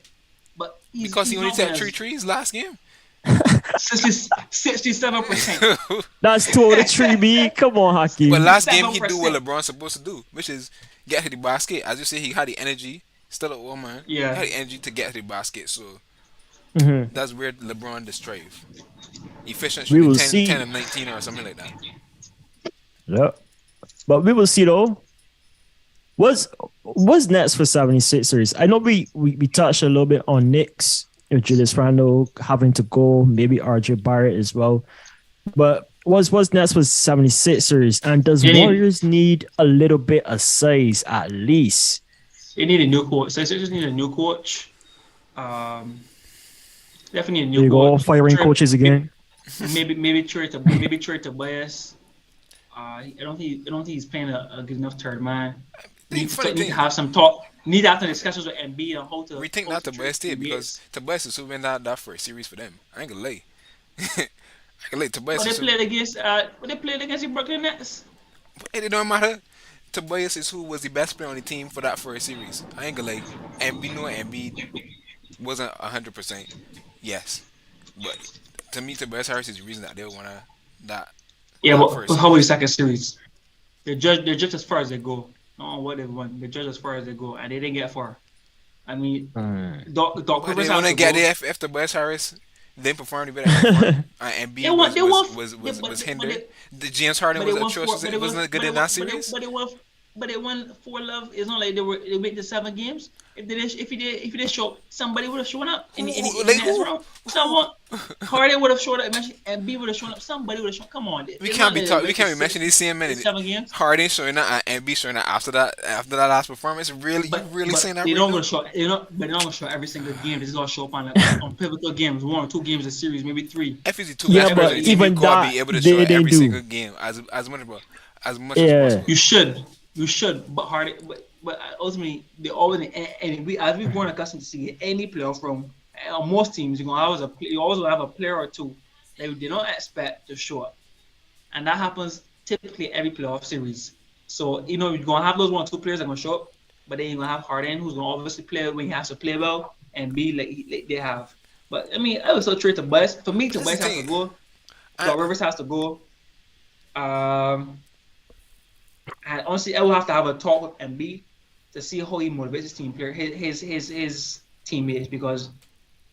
But Because he only not took gonna- 3 trees last game. 67%. That's 2 out of 3, B. Come on, Hockey. But last game he do 7%. what LeBron's supposed to do, which is get to the basket. As you say, he had the energy. Still a old man. Yeah. He had the energy to get to the basket. So that's where LeBron does strive. Efficient We will shooting 10, see. 10 and 19 or something like that. Yeah. But we will see though. What's next for 76ers? I know we touched a little bit on Knicks, with Julius Randle having to go, maybe RJ Barrett as well. But what's next for 76ers? And does Warriors need a little bit of size at least? They need a new coach. So Sixers need a new coach. Definitely a new There you go, coach. firing coaches again. Maybe trade to Bias. I don't think he's playing a good enough third man. Need to have some talk. Need to have some discussions with Embiid on how to. We think not Tobias did because Tobias is win that first series for them. I ain't gonna lie. Tobias. But they played against the Brooklyn Nets. It don't matter. Tobias is who was the best player on the team for that first series. I ain't gonna lie. And we know Embiid wasn't 100%. Yes, but to me, Tobias Harris is the reason that they wanna that. Yeah, but first how about the second series? They're just as far as they go. Not what they won. They're just as far as they go, and they didn't get far. I mean, Doc But Rivers they has wanna to get go. there if Tobias Harris then performed better. And Embiid was hindered. The James Harden was atrocious. It wasn't good in that series. But they won 4 love. It's not like they went to 7 games. If they show, somebody would have shown up in the next round. Someone Harden would have showed up. And B would have shown up. Somebody would have shown. Come on, We can't be mentioning these same minutes. 7 games. Harden showing up and B showing up after that last performance. Really saying that? They're not gonna show. But they're not gonna show every single game. They're just gonna show up on pivotal games, 1 or 2 games a series, maybe 3. If it's the 2 Yeah, best but players on the team, even you gotta that, be able to they show didn't every do. single game as much as Yeah. possible. You should, but Harden, but ultimately they always and we've grown accustomed to seeing any playoff run. On most teams, you always have a player or 2 that they don't expect to show up, and that happens typically every playoff series. So you're gonna have those 1 or 2 players that are gonna show up, but then you're gonna have Harden who's gonna obviously play when he has to play well and be like they have. But I mean, I would still trade Tobias. For me, Tobias has to go. Doc Rivers has to go. And honestly, I will have to have a talk with Embiid to see how he motivates his team player, his teammates, because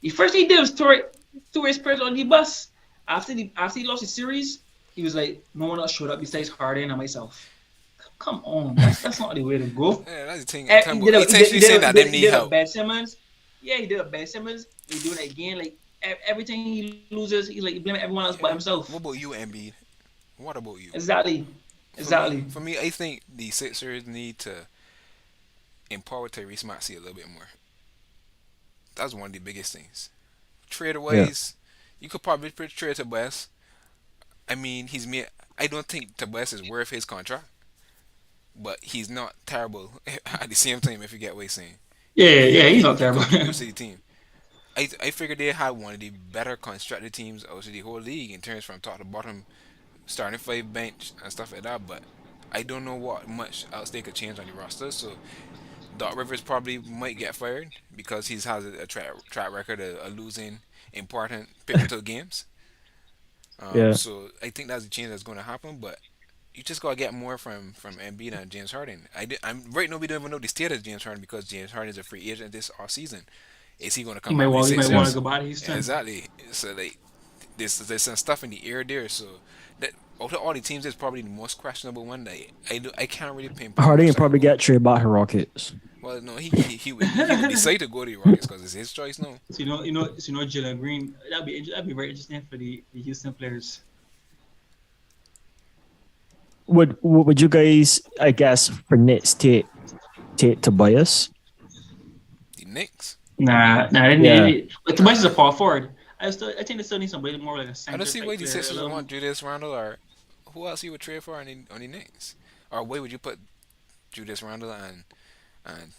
the first thing he did was throw his players on the bus. After he lost the series, he was like, no one else showed up besides Harden and myself. Come on, that's not the way to go. Yeah, that's the thing. I'm Eh, talking about. He essentially saying that them he need did a help. Ben Simmons. Yeah, he did a Ben Simmons. He doing it again. Like everything he loses, he's like blaming everyone else but Yeah. himself. What about you, Embiid? What about you? Exactly, exactly. For me, I think the Sixers need to empower Tyrese Maxey a little bit more. That's one of the biggest things. Trade Yeah. wise, you could probably trade Tobias. I mean, he's me. I don't think Tobias is worth his contract, but he's not terrible at the same time. If you get what I'm saying, Yeah, yeah, he's not he terrible. contributes to the team. I figured they had one of the better constructed teams out of the whole league in terms from top to bottom, starting five, bench, and stuff like that. But I don't know what much else they could change on the roster. So Doc Rivers probably might get fired because he has a track record of losing important pivotal games. Yeah. So I think that's a change that's going to happen. But you just gotta get more from Embiid and James Harden. I'm right now. We don't even know the state of James Harden because James Harden is a free agent this off season. Is he going to He come might back with want the he might want to Sixers? go back to Yeah, Houston. exactly. So like there's some stuff in the air there. So that out of all the teams, it's probably the most questionable one. That I can't really pinpoint Harden which can side to probably go. get traded back to Rockets. Well, no, he would decide to go to the Rockets because it's his choice. No, So Jalen Green. That'd be very interesting for the Houston players. Would you guys, I guess, for Knicks take Tobias? the Knicks. They Yeah. need. But Tobias is a power forward. I think they still need somebody more like a I don't center see type why the player. Sixers would want Julius Randle or who else you would trade for on the Knicks, or where would you put Julius Randle and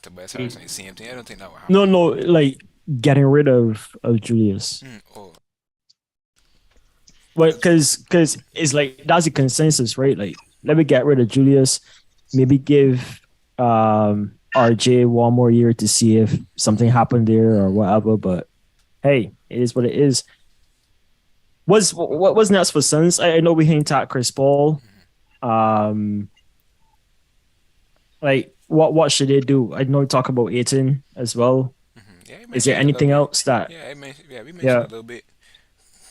Tobias Harris on the same thing? I don't think that would happen. No, like getting rid of Julius. Oh, Well, because it's like that's a consensus, right? Like, let me get rid of Julius, maybe give RJ one more year to see if something happened there or whatever. But hey, it is what it is. What was next for Suns? I know we hint at Chris Paul. Um, like what should they do? I know we talk about Aiton as well. yeah. I Is there mentioned it a little anything bit. else that? Yeah, we mentioned Yeah. it a little bit.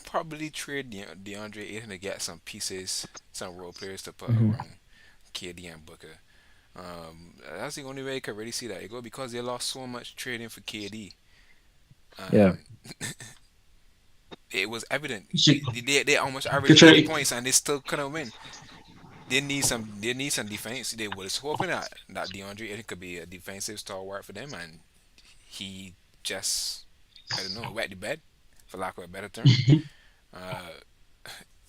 Probably trade DeAndre Ayton to get some pieces, some role players to put Mhm. around KD and Booker. That's the only way I could really see that it go because they lost so much trading for KD. Yeah. And it was evident. You should They almost could averaged 80 trade. points and they still couldn't win. They need some defense. They was hoping that DeAndre Ayton could be a defensive stalwart for them and he just I don't know, wet the bed, for lack of a better term. Uh,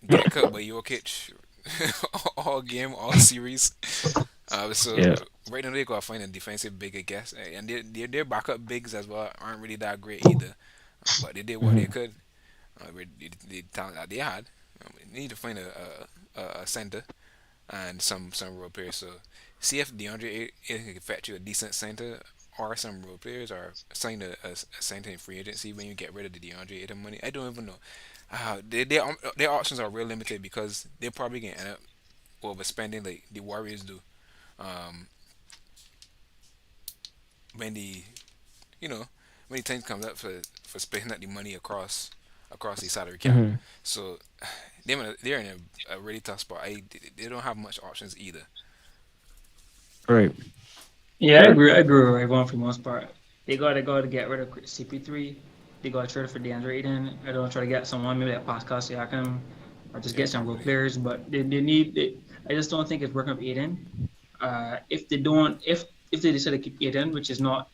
get cut by Jokic all game, all series. So Yeah. right now they gotta find a defensive big, I guess, and their backup bigs as well aren't really that great either. But they did what they Mhm. could with the talent that they had. They need to find a center and some role players. So see if DeAndre Ayton can fetch you a decent center or some role players or sign a center in free agency when you get rid of the DeAndre Ayton money. I don't even know. Their options are real limited because they're probably gonna end up overspending like the Warriors do. Um, when the you know when the time comes up for spending out the money across the salary cap. Mhm. So they're in a really tough spot. They don't have much options either. Right. Yeah, I agree with everyone for the most part. They gotta get rid of CP3. They gotta trade for DeAndre Ayton. I don't try to get someone maybe like Pascal Siakam or just Yeah, get some role probably. players, but they need. I just don't think it's working with Ayton. If they don't, if they decide to keep Ayton, which is not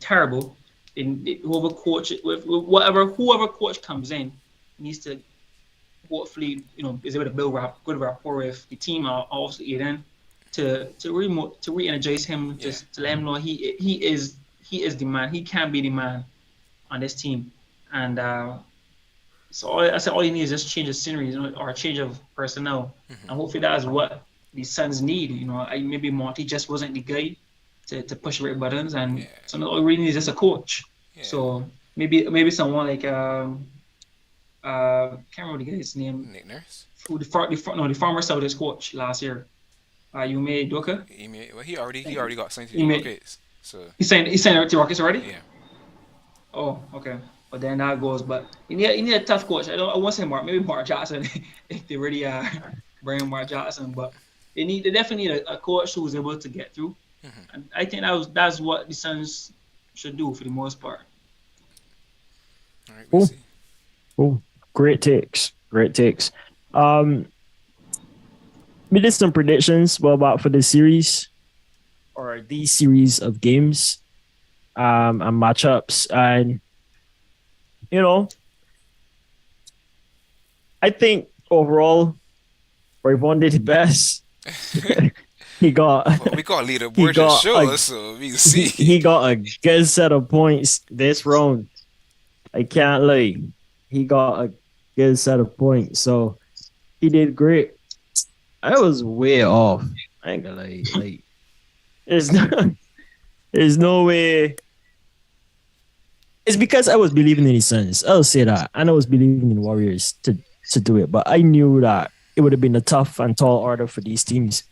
terrible, then whoever coach with whoever coach comes in needs to hopefully is able to build good rapport with the team, also Aiden, to re-energize him, Yeah. just to let him know he is the man. He can be the man on this team, and so I said all you need is just change of scenery, or a change of personnel, and hopefully that is what the Suns need. Maybe Monty just wasn't the guy to push the right buttons, and Yeah. so all we need is just a coach. Yeah. So maybe someone like can't remember the guy's name. Nick Nurse. Who the former Celtics coach last year. Yume Doka. He already got signed to the Ime- Rockets. So He signed to Rockets already. yeah. Oh, okay. But then that goes. But you need a tough coach. I won't say Mark. Maybe Mark Johnson if they really bring Mark Johnson. But They definitely need a coach who is able to get through. And I think that's what the Suns should do for the most part. All right, we Cool. see. Cool. Great takes. Great takes. Um, we did some predictions. What about for this series or these series of games and matchups? And you know, I think overall, Rayvon did the best. he got Well, we got he leaderboard to got show a us, so we can he see. got a good set of points this round. I can't lie. He got a good set of points. So he did great. I was way off. I ain't gonna lie. Like there's no there's no way. It's because I was believing in the Suns. I'll say that. And I was believing in Warriors to do it. But I knew that it would have been a tough and tall order for these teams.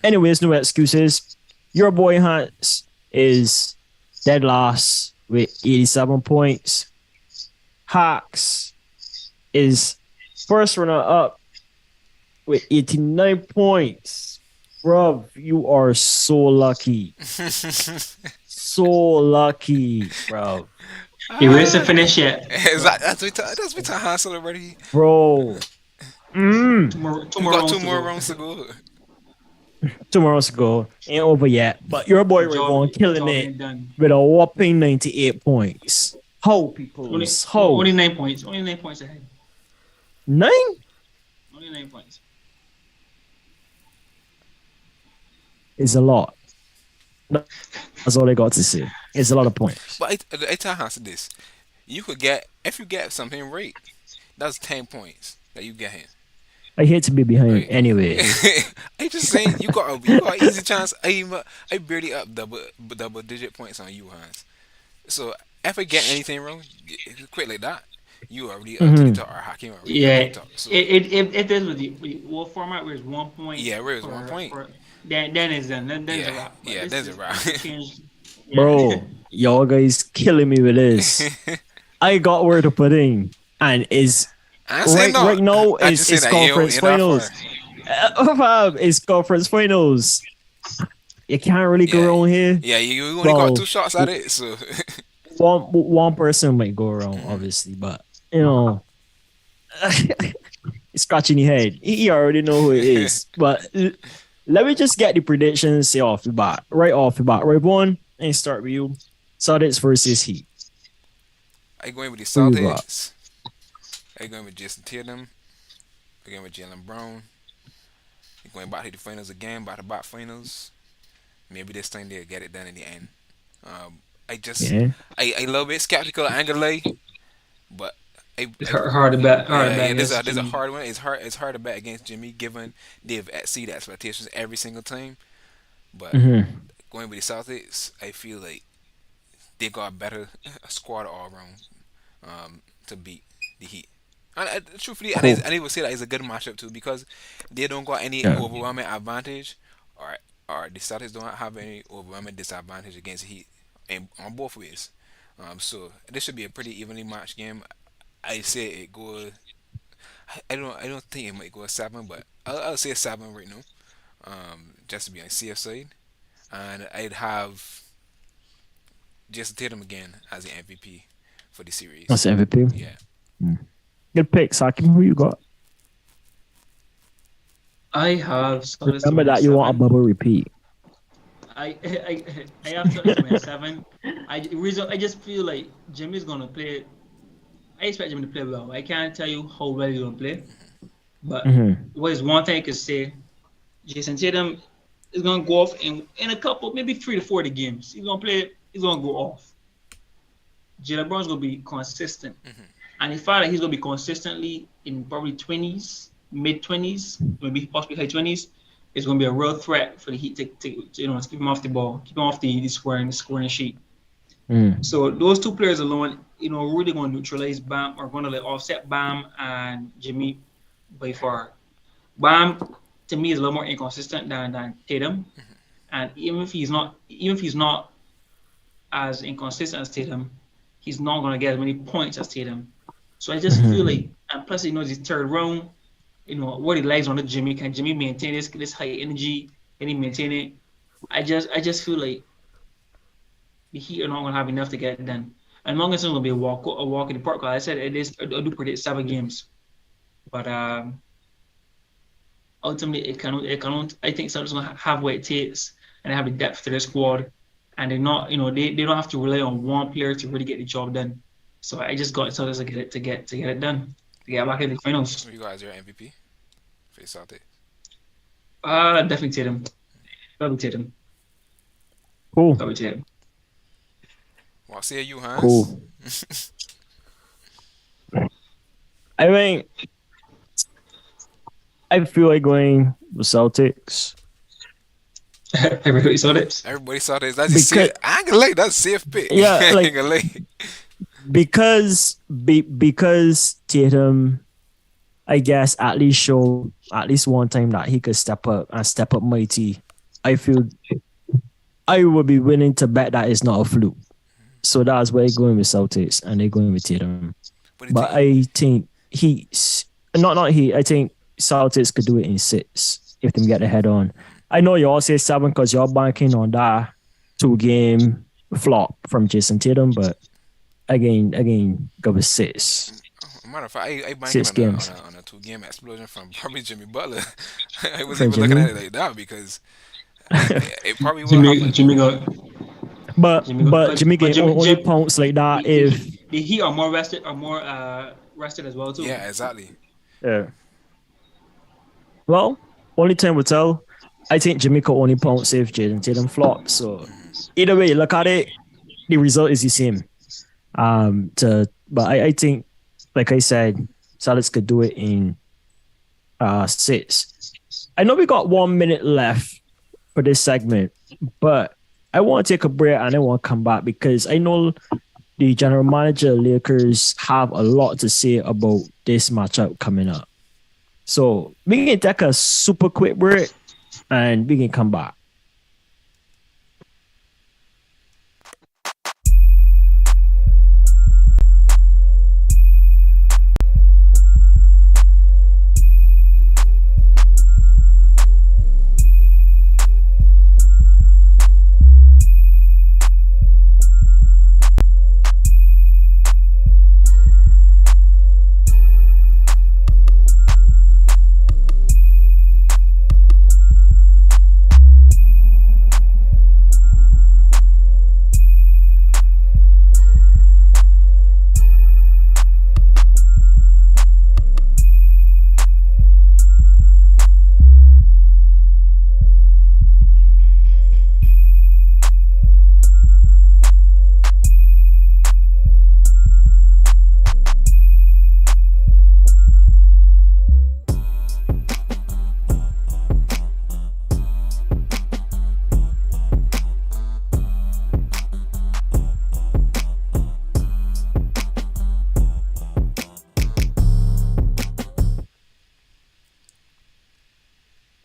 Anyways, no excuses. Your boy Hans is dead last with 87 points. Hawks is first runner up with 89 points. Bruv, you are so lucky. So lucky, bro. He wasn't finished yet. That's we talking Hansel already. Bro. Two We more got rounds two to more go. rounds to go. Tomorrow's go. Ain't over yet. But your boy Rayvon killing Job it ain't done. with a whopping 98 points. How people? How? Only 9 points. Only 9 points ahead. 9? Only 9 points. Is a lot. That's all I got to say. It's a lot of points. But I tell Hansel this: you could get if you get something right, that's 10 points that you get him. I hate to be behind Right. anyway. I just saying you got an easy chance. I barely up double digit points on you, Hans. So if I get anything wrong, quick like that, you already up to the top. Or Hakim already up Yeah, to the top. So it is with the what format where it's 1 point. yeah, where is 1 point? Then it's done. Then it's a Yeah, wrap. But yeah, this that's a is wrap. changed. Yeah. Bro, y'all guys killing me with this. I got where to put in. And is I ain't saying no. right now I is just saying that conference you're not finals. far. It's conference finals. You can't really go Yeah, wrong here. yeah, you only Well, got 2 shots at it, so one person might go wrong, obviously, but you know, he's scratching your head. He already know who it is. But let me just get the predictions say off the bat, right off the bat. Right one, and start with you. Celtics versus Heat. I going with the Who you got? Celtics. I going with Jason Tatum. I going with Jalen Brown. I going back to the finals again, back to back finals. Maybe this time they'll get it done in the end. I just Yeah. I love it. Skeptical, I ain't gonna lie, but It's hard to bet. Hard to yeah, bet yeah, this against is a Jimmy. hard one. It's hard to bet against Jimmy, given they've exceeded expectations every single time. But Mm-hmm. going with the Celtics, I feel like they got a better squad all around to beat the Heat. And truthfully, Cool. and I would say that is a good matchup too because they don't got any Yeah. overwhelming advantage, or the Celtics don't have any overwhelming disadvantage against the Heat on both ways. So this should be a pretty evenly matched game. I say it go. I don't think it might go a 7, but I'll say a 7 right now. Just to be on safe side, and I'd have Jason Tatum again as the MVP for the series. That's MVP. Yeah. Good pick, Sakim. Who you got? I have Celtics Remember that you want a 7. bubble repeat. I have Celtics to 7. I just feel like Jimmy's gonna play. I expect Jimmy to play well. I can't tell you how well he's gonna play, but what is one thing I could say, Jason Tatum is gonna go off in a couple, maybe 3 to 40 games. He's gonna play. He's gonna go off. Jalen Brown's gonna be consistent, and the fact that he's gonna be consistently in probably 20s, mid 20s, maybe possibly high 20s, is gonna be a real threat for the Heat to to keep him off the ball, keep him off the scoring sheet. So those two players alone, really going to neutralize Bam, or going to offset Bam and Jimmy by far. Bam, to me, is a little more inconsistent than Tatum, and even if he's not as inconsistent as Tatum, he's not going to get as many points as Tatum. So I just feel like, and plus it's third round, what he likes on the Jimmy. Can Jimmy maintain this high energy? Can he maintain it? I just feel like the Heat are not gonna have enough to get it done. And long as it's gonna be a walk in the park. Like I said, it is. I do predict 7 games, but ultimately it cannot. I think Celtics gonna have what it takes, and they have the depth to their squad, and they're not. They don't have to rely on one player to really get the job done. So I just got Celtics to get it done, to get back in the finals. Who you guys are MVP for the Celtics? Definitely Tatum. Probably Tatum. Cool. Probably Tatum. What say you, Hans? Cool. I mean, I feel like going with Celtics Everybody saw this. Everybody saw this. That's just because safe. I ain't gonna lie, that's a safe pick. yeah, I ain't like gonna lie. because Tatum, I guess at least show at least one time that he could step up and step up mighty. I feel I would be willing to bet that it's not a fluke. So that's why they're going with Celtics and they're going with Tatum. But the But thing, I think he's not he. I think Celtics could do it in 6 if they get the head on. I know you all say 7 because you're banking on that 2-game flop from Jason Tatum, but again, go with 6. matter of fact, I banking 6 games on a 2 game explosion from probably Jimmy Butler. I wasn't for even looking at Jimmy. it like that because it probably will Jimmy, happen. Jimmy got, But but Jimmy but can only pounce like that if the Heat are more rested as well too. Yeah, exactly. uh, well, only time will tell. I think Jimmy could only pounce if Jason Tatum flops. So either way, you look at it, the result is the same. But I think, like I said, Salas could do it in 6. I know we got 1 minute left for this segment, but I want to take a break and I want to come back because I know the general manager Lakers have a lot to say about this matchup coming up. So we can take a super quick break and we can come back.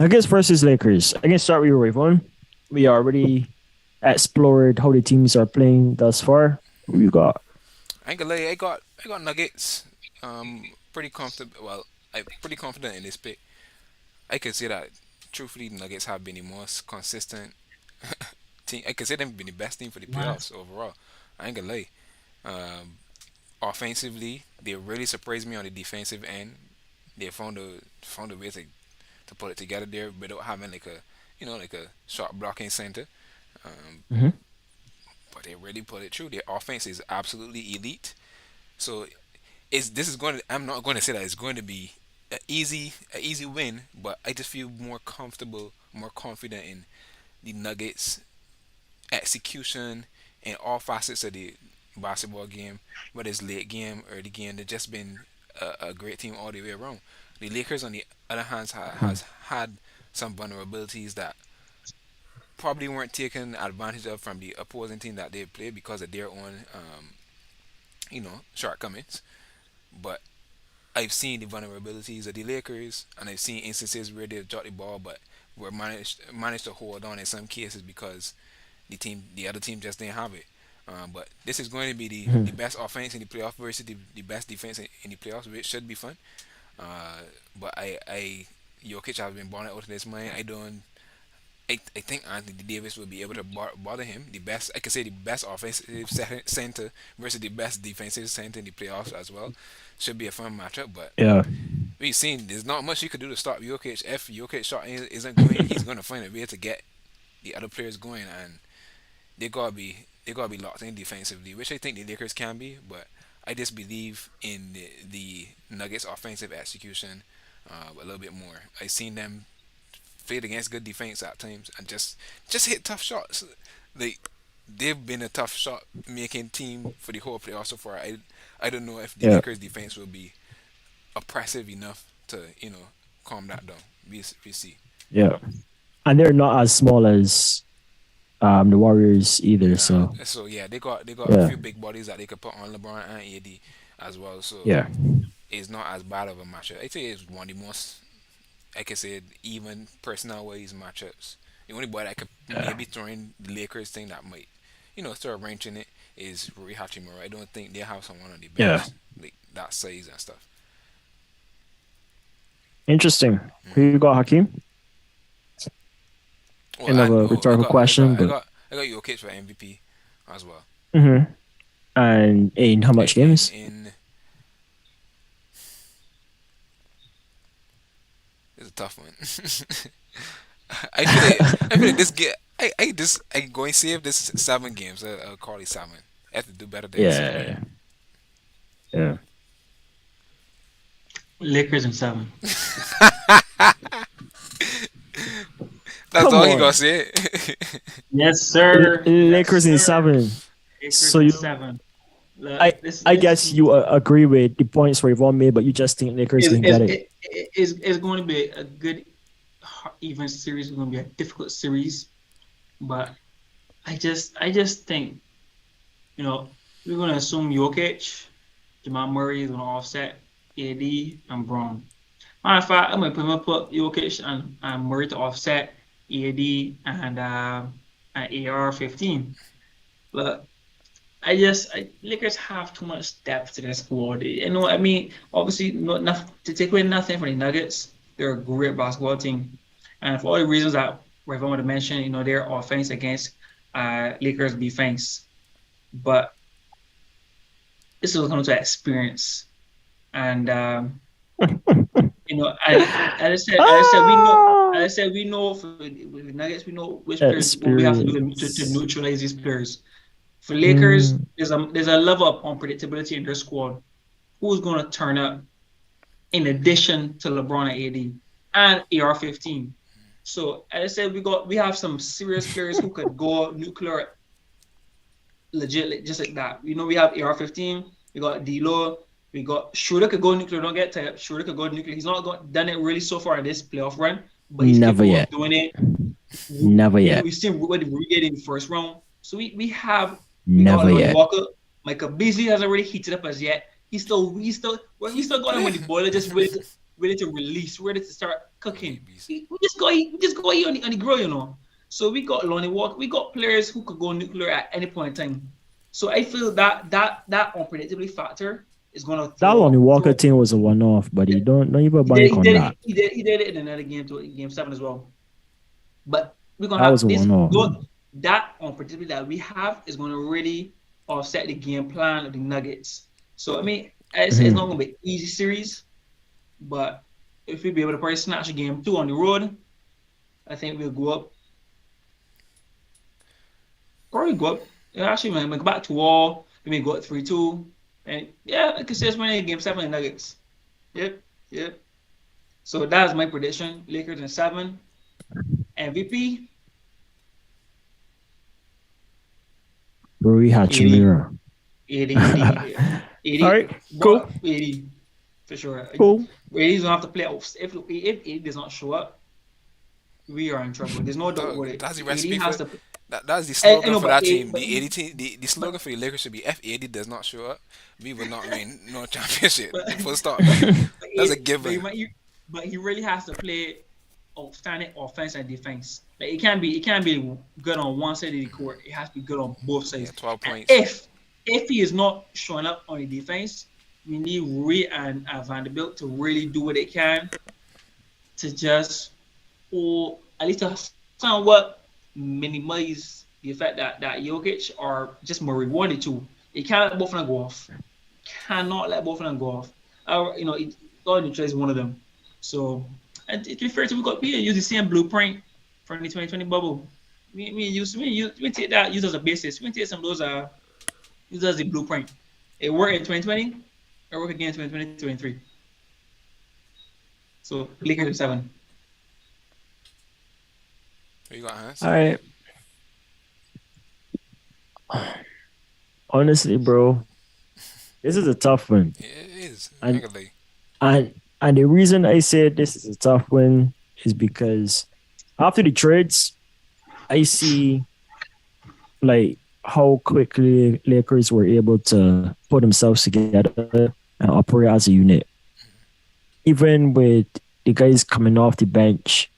Nuggets versus Lakers. I can start with you, Rayvon. We already explored how the teams are playing thus far. Who you got? I ain't gonna lie, I got Nuggets. Pretty comfortable. Well, I pretty confident in this pick. I can say that truthfully, the Nuggets have been the most consistent team. I can say they've been the best team for the playoffs overall. I ain't gonna lie. Um, Offensively, they really surprised me on the defensive end. They found a way to put it together there without having like a like a shot blocking center. Um, Mm-hmm. but they really put it through. Their offense is absolutely elite. So it's this is going to. I'm not going to say that it's going to be a easy win, but I just feel more comfortable, more confident in the Nuggets execution in all facets of the basketball game, whether it's late game, early game. They've just been a great team all the way around. The Lakers, on the other hand, has had some vulnerabilities that probably weren't taken advantage of from the opposing team that they played because of their own, shortcomings. But I've seen the vulnerabilities of the Lakers, and I've seen instances where they've dropped the ball, but were managed to hold on in some cases because the other team just didn't have it. But this is going to be the best offense in the playoffs versus the best defense in the playoffs, which should be fun. But Jokic has been born out of his mind. I think Anthony Davis will be able to bother him. The best, I could say, the best offensive center versus the best defensive center in the playoffs as well. Should be a fun matchup. But Yeah. we've seen there's not much you could do to stop Jokic. If Jokic shot isn't going, he's gonna find a way to get the other players going, and they gotta be locked in defensively, which I think the Lakers can be. But I just believe in the Nuggets' offensive execution a little bit more. I've seen them played against good defense at times and just hit tough shots. They they've been a tough shot making team for the whole playoff so far. I don't know if the Yeah. Lakers defense will be oppressive enough to calm that down. We see. Yeah. And they're not as small as the Warriors either. So So yeah, they got a yeah. few big bodies that they could put on LeBron and AD as well. So Yeah. it's not as bad of a matchup. I think it's one of the most, like I said, even personnel wise matchups. The only boy that could maybe throw in the Lakers thing that might, throw a wrench in it is Rui Hachimura. I don't think they have someone on the Yeah. bench like that size and stuff. Interesting. Who you got, Hakeem? Well, Another rhetorical question, but I got Jokic for MVP as well. hmm and in how much games? In it's a tough one. I feel like this game. I going to save this 7 games. I'll call it 7. I have to do better than 6. Yeah. Yeah. Lakers in 7. That's Come all he on. gonna say. Yes, sir. Lakers in Yes, sir. 7. Lakers So in you, 7. Look, I, this I this guess you agree with the points Ravon made, but you just think Lakers is can get it. is going to be a good even series. It's going to be a difficult series, but I just think we're going to assume Jokic, Jamal Murray is going to offset AD and Braun. Matter of fact, I'm going to put Jokic and Murray to offset AD and AR-15. But Lakers have too much depth to their squad. You know what I mean? Obviously, not to take away nothing from the Nuggets. They're a great basketball team, and for all the reasons that we've already mentioned, their offense against Lakers defense. But this is coming to experience, and as I said, we know for the Nuggets, we know which players what we have to do to neutralize these players. For Lakers, there's a level of unpredictability in their squad. Who's going to turn up in addition to LeBron and AD and AR-15? So as I said, we have some serious players who could go nuclear legit just like that. We have AR-15, we got D'Lo, we got Schroeder could go nuclear. Don't get tired. Schroeder could go nuclear. He's not done it really so far in this playoff run, but he's Never capable yet. of doing it. Never yet. We've seen what we get in the first round. So we got Never Lonnie yet. Walker. Michael Beasley hasn't really heated up as yet. We still got him on the boiler, just ready to release, ready to start cooking. We just got here on the grill. So we got Lonnie Walker. We got players who could go nuclear at any point in time. So I feel that unpredictability factor is gonna. That Lonnie Walker thing was a one-off, but you don't even bank on that. He did it in another game, game 7 as well. But we're gonna That have was a this. one-off. That unpredictability that we have is going to really offset the game plan of the Nuggets. So I mean, it's not going to be an easy series, but if we be able to probably snatch a game 2 on the road, I think we'll go up. Probably go up. Yeah, actually, man, we go back to wall. We may go up 3-2, and yeah, I can say it's winning game 7 in Nuggets. Yep. So that's my prediction. Lakers in 7. MVP. Rui Hachimura. 80. All right, cool. 80 for sure. Cool. 80's gonna have to play out. If 80 does not show up, we are in trouble. There's no doubt about it. That's the 80 recipe has for to. that's the slogan know, for but that eight- team. but The 80 team, the slogan for the Lakers should be if 80 does not show up, we will not win no championship. But- Full stop. but That's a eight- given. But he really has to play outstanding offense and defense. Like it can't be good on one side of the court. It has to be good on both sides. Yeah, 12 And points. if he is not showing up on the defense, we need Rui and Vanderbilt to really do what they can to just, or at least to somewhat minimize the effect that Jokic are just more rewarded to. You can't let both of them go off. Cannot let both of them go off. God is one of them. So, and to be fair, we use the same blueprint from the 2020 bubble. We take that use as a basis. We take some of those use as the blueprint. It worked in 2020. It worked again in 2023. So Lakers in 7. What you got, Hans? All right. Honestly, bro, this is a tough one. Yeah, it is. And Regularly. and the reason I said this is a tough one is because after the trades, I see like how quickly Lakers were able to put themselves together and operate as a unit. Even with the guys coming off the bench,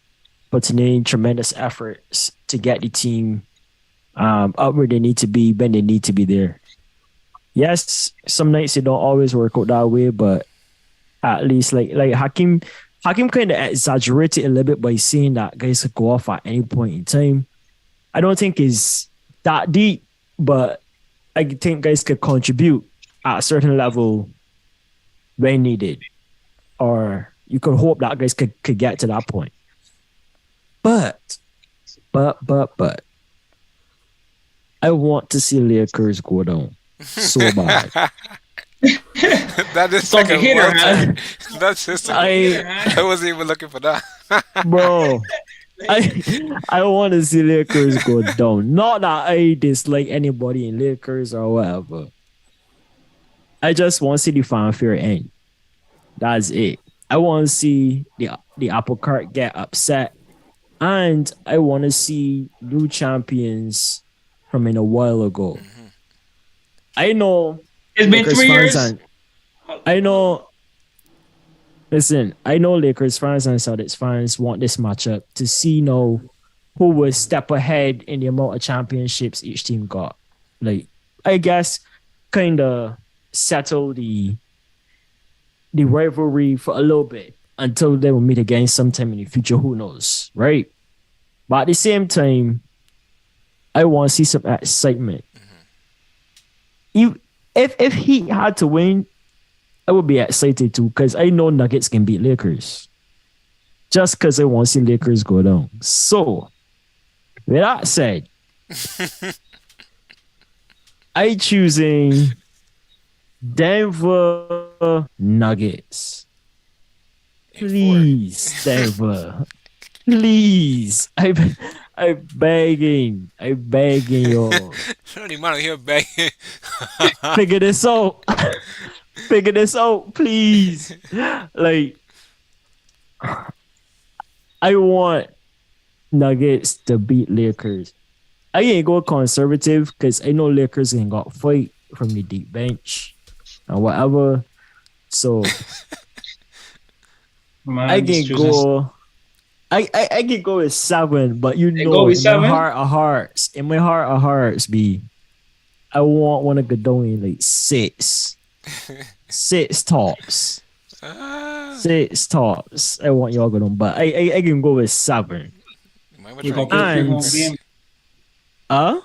putting in tremendous efforts to get the team up where they need to be when they need to be there. Yes, some nights it don't always work out that way, but at least like Hakim kind of exaggerated a little bit by saying that guys could go off at any point in time. I don't think it's that deep, but I think guys could contribute at a certain level when needed, or you could hope that guys could get to that point. But, but, I want to see Lakers go down so bad. That is So like the a hitter, well man. That's just I, I wasn't even looking for that. bro, I want to see Lakers go down. Not that I dislike anybody in Lakers or whatever. I just want to see the fanfare end. That's it. I want to see the apple cart get upset, and I want to see new champions from in a while ago. I know It's been Lakers 3 fans years. and I know. Listen, I know Lakers fans and Celtics fans want this matchup to see now who will step ahead in the amount of championships each team got. Like, I guess, kind of settle the rivalry for a little bit until they will meet again sometime in the future. Who knows, right? But at the same time, I want to see some excitement. You, if he had to win, I would be excited too because I know Nuggets can beat Lakers. Just because I want to see Lakers go down. So, with that said, I choosing Denver Nuggets. In 4. Please, Denver. Please. I'm begging you. Shorty man here begging. Figure this out. Figure this out, please. Like, I want Nuggets to beat Lakers. I ain't go conservative because I know Lakers ain't got fight from the deep bench and whatever. So Man, I just can choosing. go. I can go with 7, but you They know, go with in my 7? heart of hearts, be I want one to go down in like 6. 6 tops. Ah, 6 tops. I want y'all to go down, but I can go with 7. might You try gonna play 3 And- home games. Huh?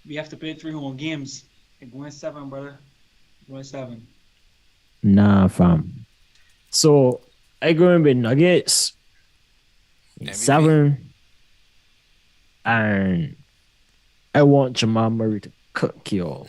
We have to play 3 home games. And going 7, brother. Going 7. Nah, fam. So I going with Nuggets. MVP. 7. And I want Jamal Murray to cook y'all.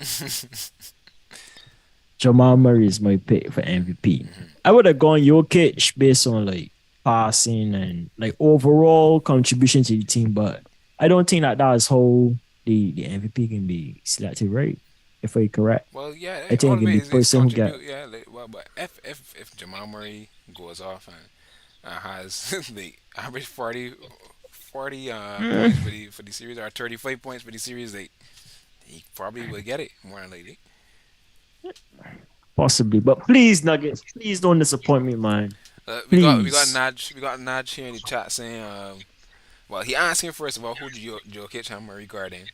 Jamal Murray is my pick for MVP. I would have gone Jokic based on like passing and like overall contribution to the team, but I don't think that is how the MVP can be selected, right? If I'm correct. Well, yeah, I think all it of can it be is person who get contribute. Yeah, like, well, but if Jamal Murray goes off and has the average 40 points for the series or 35 points for the series, like he probably will get it more than likely. possibly. But please, Nuggets, please don't disappoint me, man. We got Please. Naj here in the chat saying well he asking first of all who Jokic and Murray guarding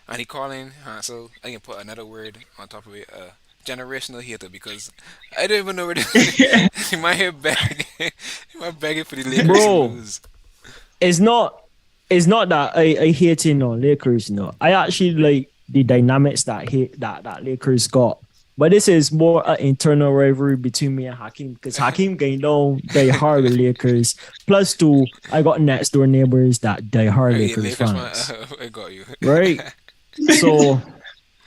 and he calling so I can put another word on top of it generational hater because I don't even know where this, in my head bag. In my begging for the Lakers to bro. lose. It's not. It's not that I hating on Lakers. I actually like the dynamics that Lakers got. But this is more an internal rivalry between me and Hakeem because Hakeem going down die hard with Lakers. Plus two, I got next door neighbors that die hard Yeah, Lakers Lakers fans, man, I got you. right? So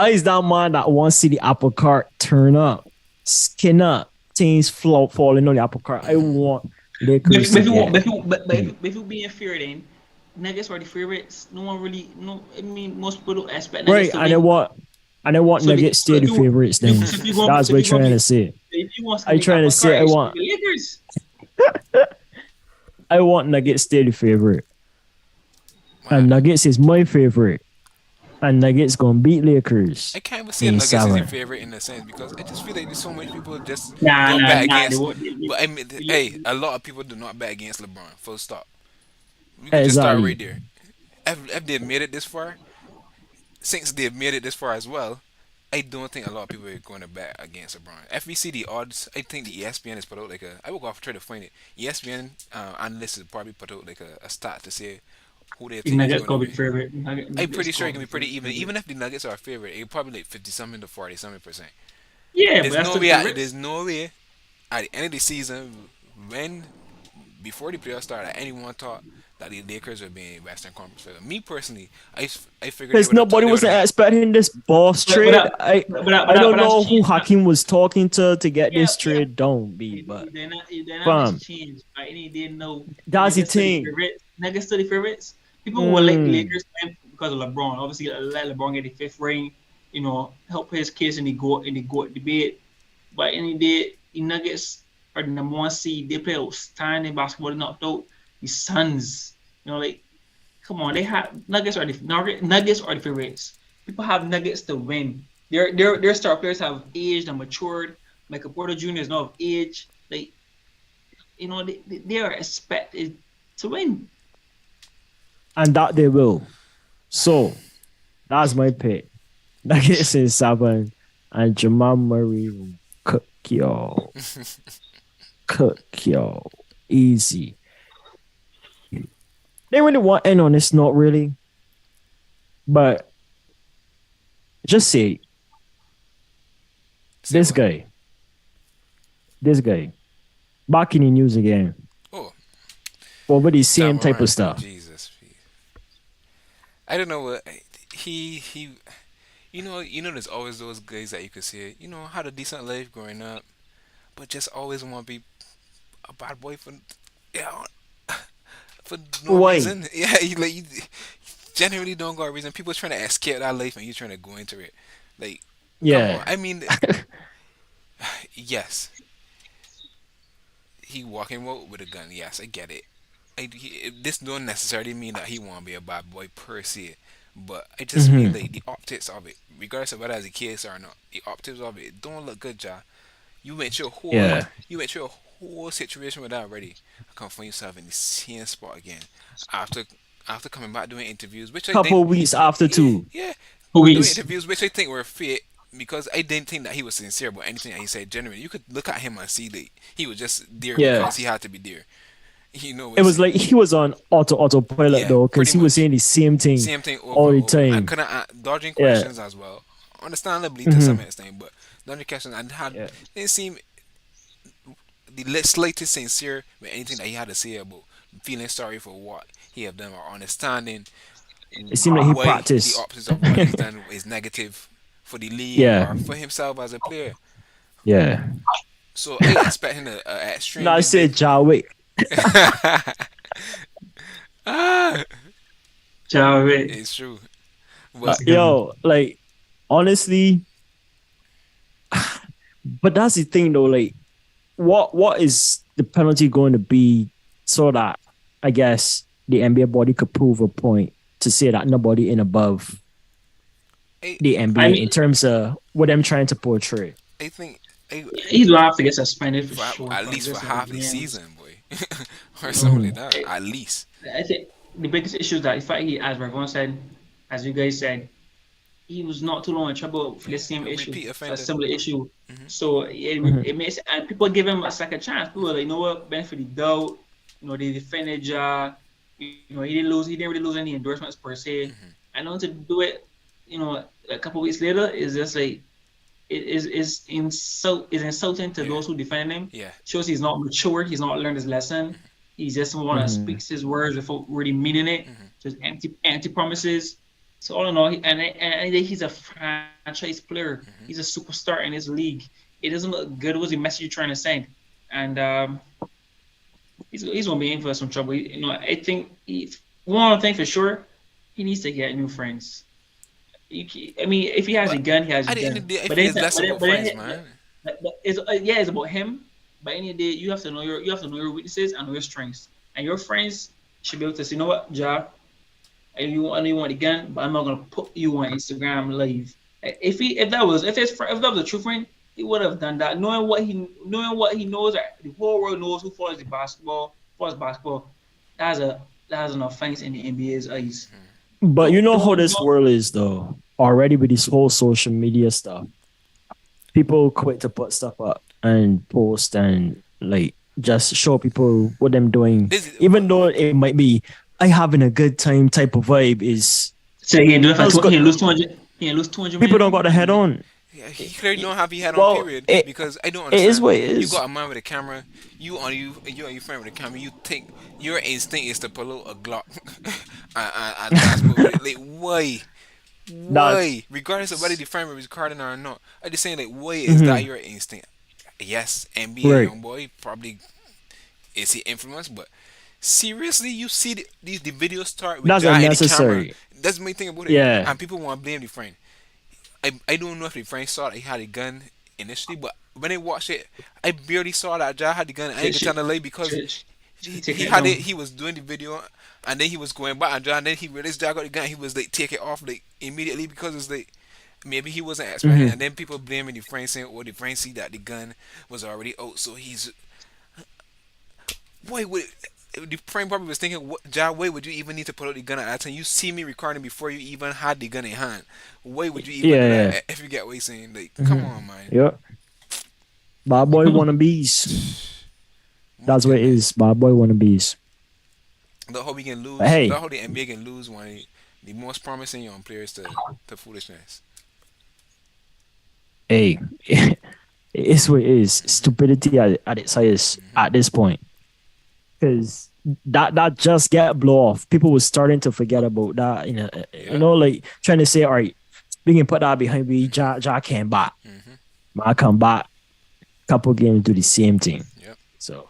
I is that man that wants to see the apple cart turn up, skin up, things falling on the apple cart. I want Lakers to get if you being fair, then Nuggets are the favorites. No one really, no. I mean, most people don't expect Nuggets right, to and I win. want and I want So, Nuggets so stay the if you favorites. Then so if you want that's so what if I'm you want trying me to say. if you want to I make trying to apple say cart, it should be the Lakers. I want Nuggets stay the favorite, and Man, Nuggets is my favorite, and Nuggets gonna beat Lakers I can't even say in Nuggets is your seven. favorite in a sense because I just feel like there's so much people just Nah, don't nah, bet nah. They against. won't. But I mean, They, hey, a lot of people do not bet against LeBron. Full stop. We could just start right Exactly. there. If they've made it this far, since they've made it this far as well, I don't think a lot of people are going to bet against LeBron. If we see the odds, I think the ESPN has put out like a. I will go off try to find it. ESPN analysts has probably put out like a stat to say who they the think is Nuggets going to gonna be win. favorite. I'm Nuggets pretty sure it gonna can be be pretty even. favorite. Even if the Nuggets are a favorite, it probably like 50 something to 40 something percent. Yeah, but There's that's no still the way. There's favorites. no way at the end of the season when before the playoffs started, anyone thought that the Lakers would be in Western Conference Final. Me personally, I figured Because they nobody would wasn't have. expecting this boss But trade. that, I don't that's know who changed. Hakim was talking to get Yeah, this yeah. trade done, be, but The dynamics fam, changed. Right? And they didn't know that's the Nuggets still the thing. favorites. Nuggets still the favorites. People will like the Mm, Lakers win because of LeBron. Obviously, let LeBron get the fifth ring. Help his case in the GOAT debate. But in the day, the Nuggets are the number one seed. They play outstanding basketball. They knocked out the Suns. Like come on, they have Nuggets are the favorites. People have Nuggets to win. Their star players have aged and matured. Michael Porter Jr. is now of age. They are expected to win. and that they will. So that's my pick. Nuggets in seven, and Jamal Murray will cook y'all. Cook y'all. Easy. They really want in on this, not really. But just say Say this what? guy, this guy, back in the news again Oh, over the same John type of Morant. stuff. Jesus, I don't know what he. There's always those guys that you could see. Had a decent life growing up, but just always want to be a bad boy yeah, for no Why? reason. Yeah, you generally don't got a reason. People trying to escape that life and you trying to go into it. Like, come on. Yeah. I mean, yes, he walking out with a gun. Yes, I get it. This don't necessarily mean that he want to be a bad boy per se, but I just feel Hmm. like the optics of it, regardless of whether it's a case or not, the optics of it don't look good, Ja. You went your whole, Yeah. you went your whole situation with that already. I can't find yourself in the same spot again after after coming back doing interviews, which I think, Couple weeks after yeah, too. yeah, Who doing is? interviews which I think were fake because I didn't think that he was sincere about anything that he said. Genuinely, you could look at him and see that he was just there Yeah. because he had to be there. It was like he was on autopilot Yeah, though, because pretty he was much. saying the same thing Same thing over all and the over. And time. kind of dodging Yeah. questions as well. Understandably to Hmm. some extent, but dodging questions and Yeah. didn't seem the slightest sincere with anything that he had to say about feeling sorry for what he have done or understanding It seemed like he why the practiced. opposite of what he's done is negative for the league Yeah. or for himself as a player. Yeah. So I expect him a No, I extremely said big. Jawick. Ah, Jared. it's true, That's but a good one. Yo, like honestly, but that's the thing though. Like, what is the penalty going to be so that I guess the NBA body could prove a point to say that nobody in above I the I NBA mean, in terms of what I'm trying to portray. I think I, he's gonna have to get suspended for for sure at for least for aggressive half the games. season, boy, or You know, something like Mhm. that. At least. I think the biggest issue is that the fact he, as Ravon said, as you guys said, he was not too long in trouble for the Yeah, same a issue, repeat a offender. similar issue. Hmm. So Mhm. it makes and people give him a second chance. People are like, you know what, benefit of the doubt. They defended Ja. He didn't lose. He didn't really lose any endorsements per se. Hmm. And then to do it, a couple weeks later is just like is insulting to Yeah, those who defend him. yeah. Shows he's not mature. He's not learned his lesson. Hmm. He just want to Mhm. speak his words without really meaning it. Hmm. Just empty promises. So all in all, he's a franchise player. Hmm. He's a superstar in his league. It doesn't look good. What's the message you're trying to send? And he's gonna be in for some trouble. I think one thing for sure, he needs to get new friends. I mean, if he has a But gun, he has a at the end gun. of the day, I But feel then, it's less about friends, man. it's about him. But any day, you have to know your weaknesses and know your strengths. And your friends should be able to say, you know what, Ja, I know you want a gun, but I'm not gonna put you on Instagram live. If that was a true friend, he would have done that. Knowing what he knows, that the whole world knows who follows basketball. That's an offense in the NBA's eyes. But you know how this Don't world is, though. Already with this whole social media stuff, people quit to put stuff up and post and like just show people what them doing, This, even though it might be I having a good time type of vibe. Is say he ain't do it that's for good. he ain't lose 200. He ain't lose 200 People don't million. got the head on. yeah, he clearly don't have he had on Well, period it because I don't it is understand. what it You is. got a man with a camera. You and your friend with a camera. You think your instinct is to pull out a Glock and dance with it. Like why? That's Why? Regardless of whether the friend was Harden or not, I just saying like why is that mhm, your instinct? Yes, NBA right. young boy probably is he influenced, but seriously, you see the videos start with That's Ja and the camera. unnecessary. That's my thing about it, Yeah. and people want to blame the friend. I don't know if the friend saw that he had a gun initially, but when I watched it, I barely saw that Ja had the gun. I ain't Shit, gonna shit, tell the lady because shit, take he it had it. down. He was doing the video, and then he was going back, and then he realized Ja got the gun. He was like take it off like immediately because it's like maybe he wasn't expecting, Hmm. and then people blaming the friend saying, "Oh, the friend see that the gun was already out, so he's why would." The friend probably was thinking, "What, Ja? Why would you even need to put out the gun at that time? You see me recording before you even had the gun in hand. Why would you even do Yeah, yeah. that? If you get what he's saying, like, come Hmm. on, man. Yep. Bad boy wannabes. My That's what it goodness. is. Bad boy wannabes. Look how we can But lose. Look hey, how the NBA can lose one of the most promising young players to foolishness. hey, it is what it is. Stupidity at its highest Hmm. at this point. Because that just get blow off. People were starting to forget about that. Yeah. Like trying to say, all right, we can put that behind me. Ja came back. Hmm. I come back. Couple games do the same thing. Yep. So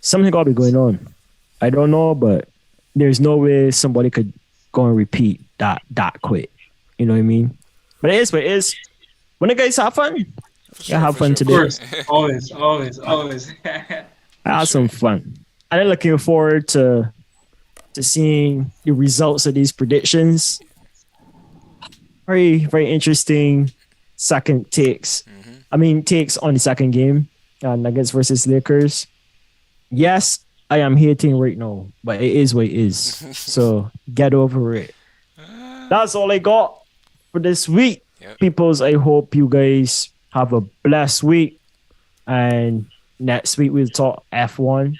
something got to be going on. I don't know, but there's no way somebody could go and repeat that quick. You know what I mean? But it is what it is. When the guys have fun, For yeah, sure. have For fun sure. Of For today. sure. course, always. I For had sure. some fun. And I'm looking forward to seeing the results of these predictions. Very, very interesting second takes. Hmm. I mean, takes on the second game, Nuggets versus Lakers. Yes, I am hating right now, but it is what it is. So get over it. That's all I got for this week. Yep. Peoples, I hope you guys have a blessed week. And next week we'll talk F1.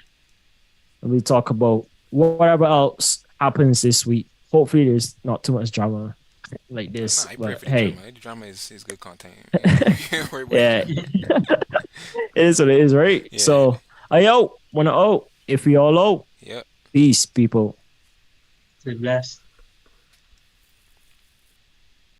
And we'll talk about whatever else happens this week. Hopefully there's not too much drama like this. Nah, I pray But for the hey, drama. The drama is good content. yeah, it is what it is, right? Yeah. So I out, wanna out. If we all out, Yep. peace, people. Stay blessed.